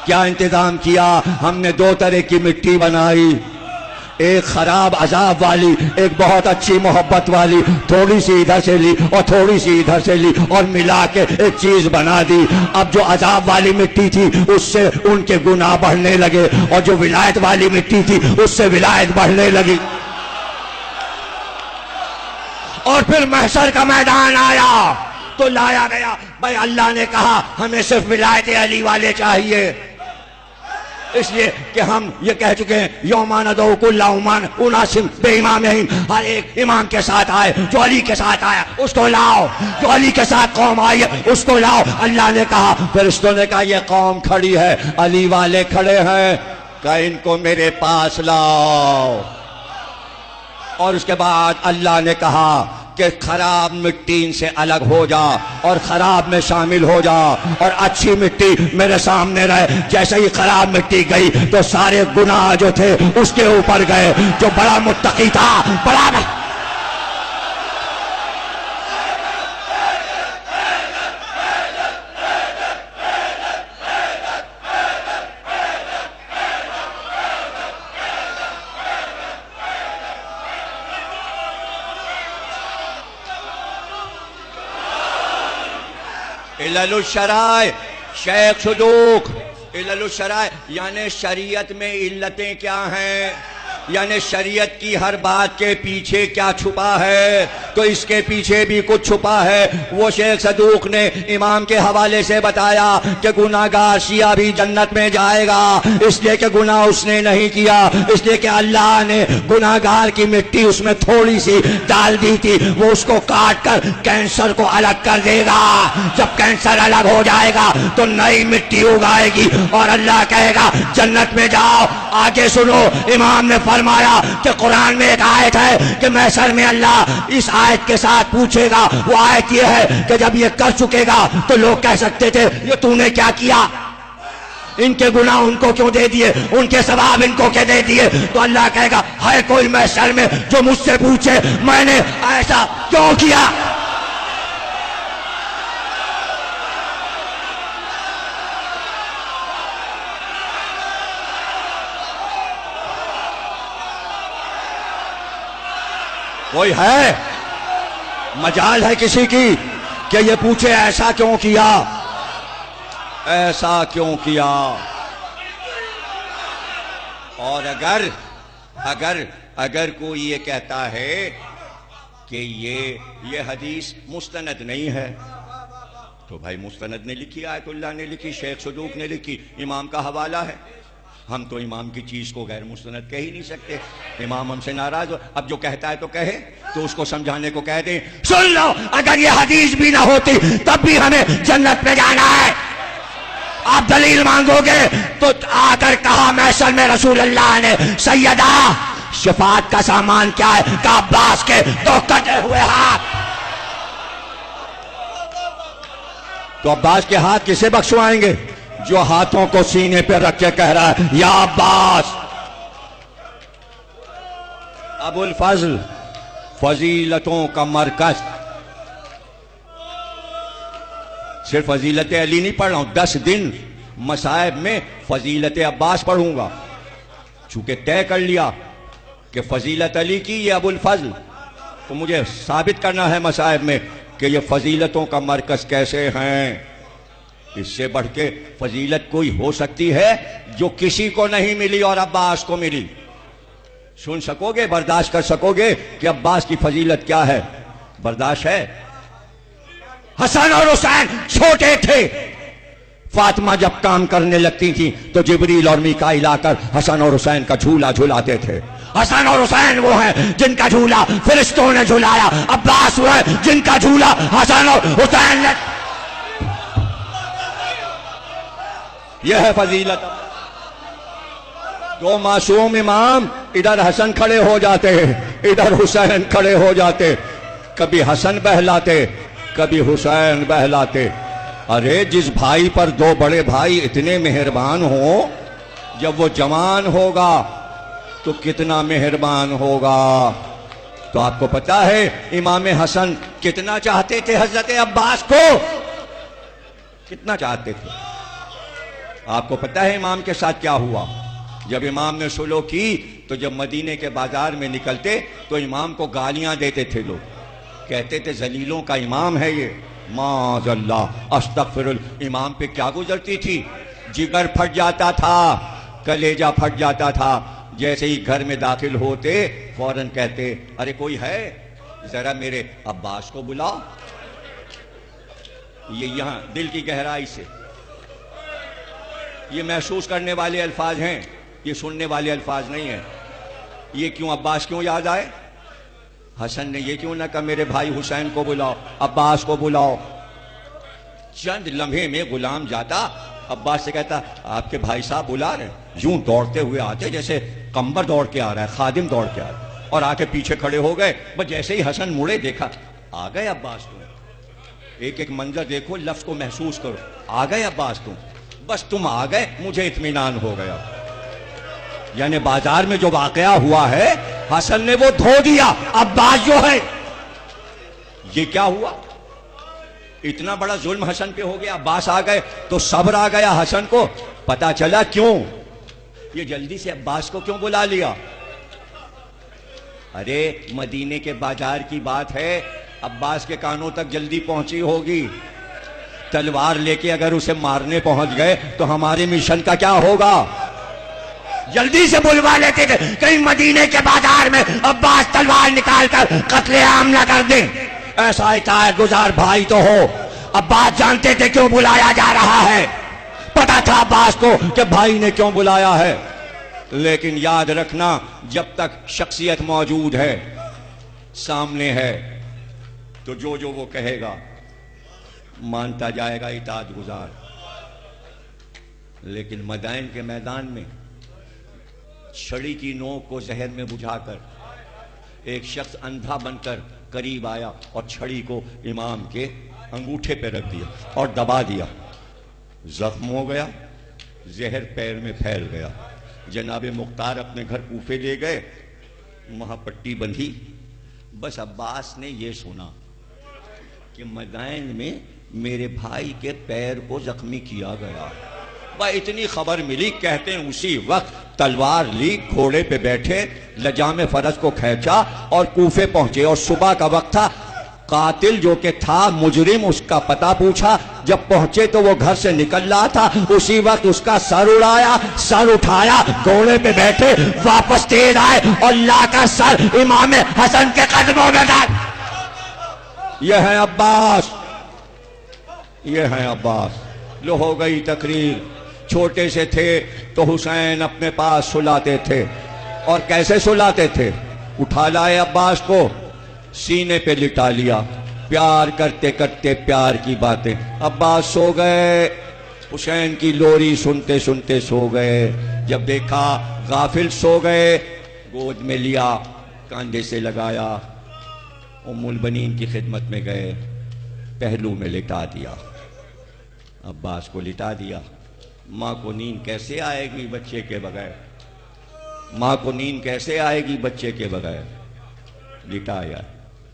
کیا انتظام کیا؟ ہم نے 2 طرح کی مٹی بنائی، ایک خراب عذاب والی، ایک بہت اچھی محبت والی. تھوڑی سی ادھر سے لی اور تھوڑی سی ادھر سے لی اور ملا کے ایک چیز بنا دی. اب جو عذاب والی مٹی تھی اس سے ان کے گناہ بڑھنے لگے اور جو ولایت والی مٹی تھی اس سے ولایت بڑھنے لگی. اور پھر محشر کا میدان آیا تو لایا گیا، بھائی اللہ نے کہا ہمیں صرف ولایت علی والے چاہیے، اس لیے کہ ہم یہ کہہ چکے ہیں یومان ندعو کل اناس بامامہم، ہر ایک امام کے ساتھ آئے. جو علی کے ساتھ آیا اس کو لاؤ، جو علی کے ساتھ قوم آئی ہے اس کو لاؤ. اللہ نے کہا، فرشتوں نے کہا یہ قوم کھڑی ہے، علی والے کھڑے ہیں، کہ ان کو میرے پاس لاؤ. اور اس کے بعد اللہ نے کہا کہ خراب مٹی ان سے الگ ہو جا اور خراب میں شامل ہو جا اور اچھی مٹی میرے سامنے رہے. جیسے ہی خراب مٹی گئی تو سارے گناہ جو تھے اس کے اوپر گئے. جو بڑا متقی تھا، بڑا علل الشرائع، شیخ صدوق. علل الشرائع یعنی شریعت میں علتیں کیا ہیں، یعنی شریعت کی ہر بات کے پیچھے کیا چھپا ہے، تو اس کے پیچھے بھی کچھ چھپا ہے. وہ شیخ صدوق نے امام کے حوالے سے بتایا کہ گناہگار شیعہ بھی جنت میں جائے گا، اس لیے کہ گناہ اس نے نہیں کیا، اس لیے کہ اللہ نے گناہگار کی مٹی اس میں تھوڑی سی ڈال دی تھی. وہ اس کو کاٹ کر کینسر کو الگ کر دے گا. جب کینسر الگ ہو جائے گا تو نئی مٹی اگائے گی اور اللہ کہے گا جنت میں جاؤ. آگے سنو، امام نے فرمایا کہ قرآن میں ایک آیت ہے کہ محشر میں اللہ اس آیت کے ساتھ پوچھے گا. وہ آیت یہ ہے کہ جب یہ کر چکے گا تو لوگ کہہ سکتے تھے یہ تو نے کیا کیا، ان کے گناہ ان کو کیوں دے دیے، ان کے ثواب ان کو کیا دے دیے. تو اللہ کہے گا ہے کوئی محشر میں جو مجھ سے پوچھے میں نے ایسا کیوں کیا. کوئی ہے مجال ہے کسی کی کہ یہ پوچھے ایسا کیوں کیا، ایسا کیوں کیا. اور اگر کوئی یہ کہتا ہے کہ یہ حدیث مستند نہیں ہے تو بھائی مستند نے لکھی، آیت اللہ نے لکھی، شیخ صدوق نے لکھی، امام کا حوالہ ہے. ہم تو امام کی چیز کو غیر مستند کہہ ہی نہیں سکتے. امام ہم سے ناراض ہو، اب جو کہتا ہے تو کہے، تو اس کو سمجھانے کو کہہ دیں سن لو اگر یہ حدیث بھی نہ ہوتی تب بھی ہمیں جنت میں جانا ہے. آپ دلیل مانگو گے تو آ کر کہا محشر میں رسول اللہ نے سیدہ شفاعت کا سامان کیا ہے، کہ عباس کے 2 کٹے ہوئے ہاتھ. تو عباس کے ہاتھ کسے بخشوائیں گے؟ جو ہاتھوں کو سینے پہ رکھ کے کہہ رہا ہے یا عباس. ابو الفضل فضیلتوں کا مرکز. صرف فضیلت علی نہیں پڑھ رہا ہوں، 10 دن مصائب میں فضیلت عباس پڑھوں گا. چونکہ طے کر لیا کہ فضیلت علی کی یہ ابو الفضل، تو مجھے ثابت کرنا ہے مصائب میں کہ یہ فضیلتوں کا مرکز کیسے ہیں. اس سے بڑھ کے فضیلت کوئی ہو سکتی ہے جو کسی کو نہیں ملی اور عباس کو ملی؟ سن سکو گے، برداشت کر سکو گے کہ عباس کی فضیلت کیا ہے؟ برداشت ہے؟ حسن اور حسین چھوٹے تھے. فاطمہ جب کام کرنے لگتی تھی تو جبریل اور میکائیل آ کر حسن اور حسین کا جھولا جھلاتے تھے. حسن اور حسین وہ ہیں جن کا جھولا فرشتوں نے جھلایا. عباس وہ ہیں جن کا جھولا حسن اور حسین نے. یہ ہے فضیلت. دو معصوم امام، ادھر حسن کھڑے ہو جاتے ادھر حسین کھڑے ہو جاتے. کبھی حسن بہلاتے کبھی حسین بہلاتے. ارے جس بھائی پر دو بڑے بھائی اتنے مہربان ہوں، جب وہ جوان ہوگا تو کتنا مہربان ہوگا. تو آپ کو پتا ہے امام حسن کتنا چاہتے تھے حضرت عباس کو؟ کتنا چاہتے تھے؟ آپ کو پتا ہے امام کے ساتھ کیا ہوا؟ جب امام نے سلو کی تو جب مدینے کے بازار میں نکلتے تو امام کو گالیاں دیتے تھے لوگ. کہتے تھے ذلیلوں کا امام ہے یہ. معاذ اللہ، استغفر اللہ. امام پہ کیا گزرتی تھی؟ جگر پھٹ جاتا تھا، کلیجہ پھٹ جاتا تھا. جیسے ہی گھر میں داخل ہوتے فوراً کہتے ارے کوئی ہے؟ ذرا میرے عباس کو بلاؤ. یہ یہاں دل کی گہرائی سے یہ محسوس کرنے والے الفاظ ہیں، یہ سننے والے الفاظ نہیں ہیں. یہ کیوں عباس کیوں یاد آئے؟ حسن نے یہ کیوں نہ کہا میرے بھائی حسین کو بلاؤ، عباس کو بلاؤ؟ چند لمحے میں غلام جاتا عباس سے کہتا آپ کے بھائی صاحب بلا رہے ہیں. یوں دوڑتے ہوئے آتے جیسے قمبر دوڑ کے آ رہا ہے، خادم دوڑ کے آ رہا ہے، اور آ کے پیچھے کھڑے ہو گئے. بس جیسے ہی حسن مڑے دیکھا آ گئے عباس تم. ایک ایک منظر دیکھو، لفظ کو محسوس کرو. آ گئے عباس تم، بس تم آ گئے مجھے اطمینان ہو گیا. یعنی بازار میں جو واقعہ ہوا ہے حسن نے وہ دھو دیا. عباس جو ہے یہ کیا ہوا؟ اتنا بڑا ظلم حسن پہ ہو گیا. عباس آ گئے تو صبر آ گیا حسن کو. پتا چلا کیوں یہ جلدی سے عباس کو کیوں بلا لیا. ارے مدینے کے بازار کی بات ہے، عباس کے کانوں تک جلدی پہنچی ہوگی. تلوار لے کے اگر اسے مارنے پہنچ گئے تو ہمارے مشن کا کیا ہوگا؟ جلدی سے بلوا لیتے تھے کہیں مدینے کے بازار میں عباس تلوار نکال کر قتل عام نہ کر دیں. ایسا اطاعت گزار بھائی تو ہو. عباس جانتے تھے کیوں بلایا جا رہا ہے، پتا تھا عباس کو کہ بھائی نے کیوں بلایا ہے. لیکن یاد رکھنا جب تک شخصیت موجود ہے، سامنے ہے، تو جو وہ کہے گا مانتا جائے گا اطاعت گزار. لیکن مدائن کے میدان میں چھڑی کی نوک کو زہر میں بجھا کر ایک شخص اندھا بن کر قریب آیا اور چھڑی کو امام کے انگوٹھے پہ رکھ دیا اور دبا دیا. زخم ہو گیا، زہر پیر میں پھیل گیا. جناب مختار اپنے گھر کوفے لے گئے، وہاں پٹی بندھی. بس عباس نے یہ سنا کہ مدائن میں میرے بھائی کے پیر کو زخمی کیا گیا. اتنی خبر ملی، کہتے ہیں اسی وقت تلوار لی، گھوڑے پہ بیٹھے، لجام فرس کو کھینچا اور کوفے پہنچے. اور صبح کا وقت تھا. قاتل جو کہ تھا مجرم، اس کا پتہ پوچھا. جب پہنچے تو وہ گھر سے نکل رہا تھا. اسی وقت اس کا سر اڑایا، سر اٹھایا، گھوڑے پہ بیٹھے واپس تیز آئے اور لا کر سر امام حسن کے قدموں میں ڈال. یہ ہے عباس، یہ ہے عباس. لو ہو گئی تقریر. چھوٹے سے تھے تو حسین اپنے پاس سلاتے تھے. اور کیسے سلاتے تھے؟ اٹھا لائے عباس کو، سینے پہ لٹا لیا، پیار کرتے کرتے پیار کی باتیں. عباس سو گئے، حسین کی لوری سنتے سنتے سو گئے. جب دیکھا غافل سو گئے، گود میں لیا، کاندھے سے لگایا، ام البنین کی خدمت میں گئے، پہلو میں لٹا دیا. عباس کو لٹا دیا. ماں کو نیند کیسے آئے گی بچے کے بغیر؟ ماں کو نیند کیسے آئے گی بچے کے بغیر؟ لٹایا.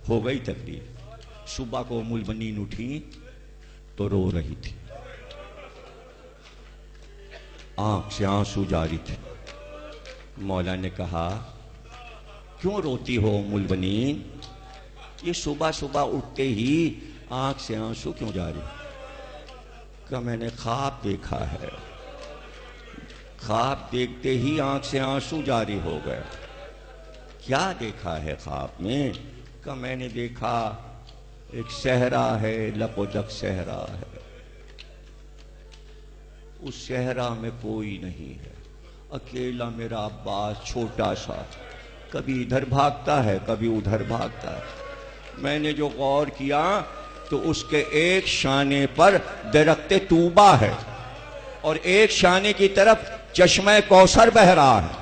ہو گئی تقریر. صبح کو ام البنین اٹھی تو رو رہی تھی، آنکھ سے آنسو جاری تھے. مولا نے کہا کیوں روتی ہو ام البنین؟ یہ صبح صبح اٹھتے ہی آنکھ سے آنسو کیوں جاری؟ کہ میں نے خواب دیکھا ہے، خواب دیکھتے ہی آنکھ سے آنسو جاری ہو گئے۔ کیا دیکھا ہے خواب میں؟ کہ میں نے دیکھا ایک صحرا ہے، لپ و جب صحرا ہے، اس صحرا میں کوئی نہیں ہے، اکیلا میرا عباس چھوٹا سا، کبھی ادھر بھاگتا ہے کبھی ادھر بھاگتا ہے۔ میں نے جو غور کیا تو اس کے ایک شانے پر درخت طوبہ ہے اور ایک شانے کی طرف چشمہ کوثر بہ رہا ہے۔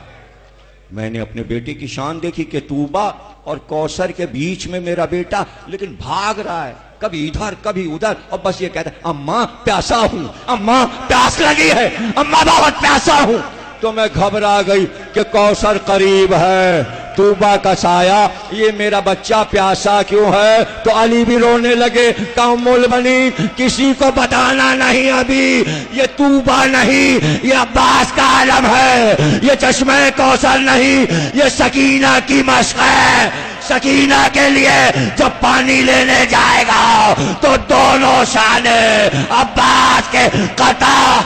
میں نے اپنے بیٹے کی شان دیکھی کہ طوبہ اور کوثر کے بیچ میں میرا بیٹا، لیکن بھاگ رہا ہے کبھی ادھر کبھی ادھر، اور بس یہ کہتا ہے اماں پیاسا ہوں، اماں پیاس لگی ہے، اماں بہت پیاسا ہوں۔ تو میں گھبرا گئی کہ کوثر قریب ہے، طوبہ کا سایہ، یہ میرا بچہ پیاسا کیوں ہے؟ تو علی بھی رونے لگے کہ ام المؤمنین کسی کو بتانا نہیں، ابھی یہ طوبہ نہیں، یہ عباس کا عالم ہے، یہ چشمہ کوثر نہیں، یہ سکینہ کی مشق ہے۔ سکینہ کے لیے جب پانی لینے جائے گا تو دونوں شانے عباس کے قطع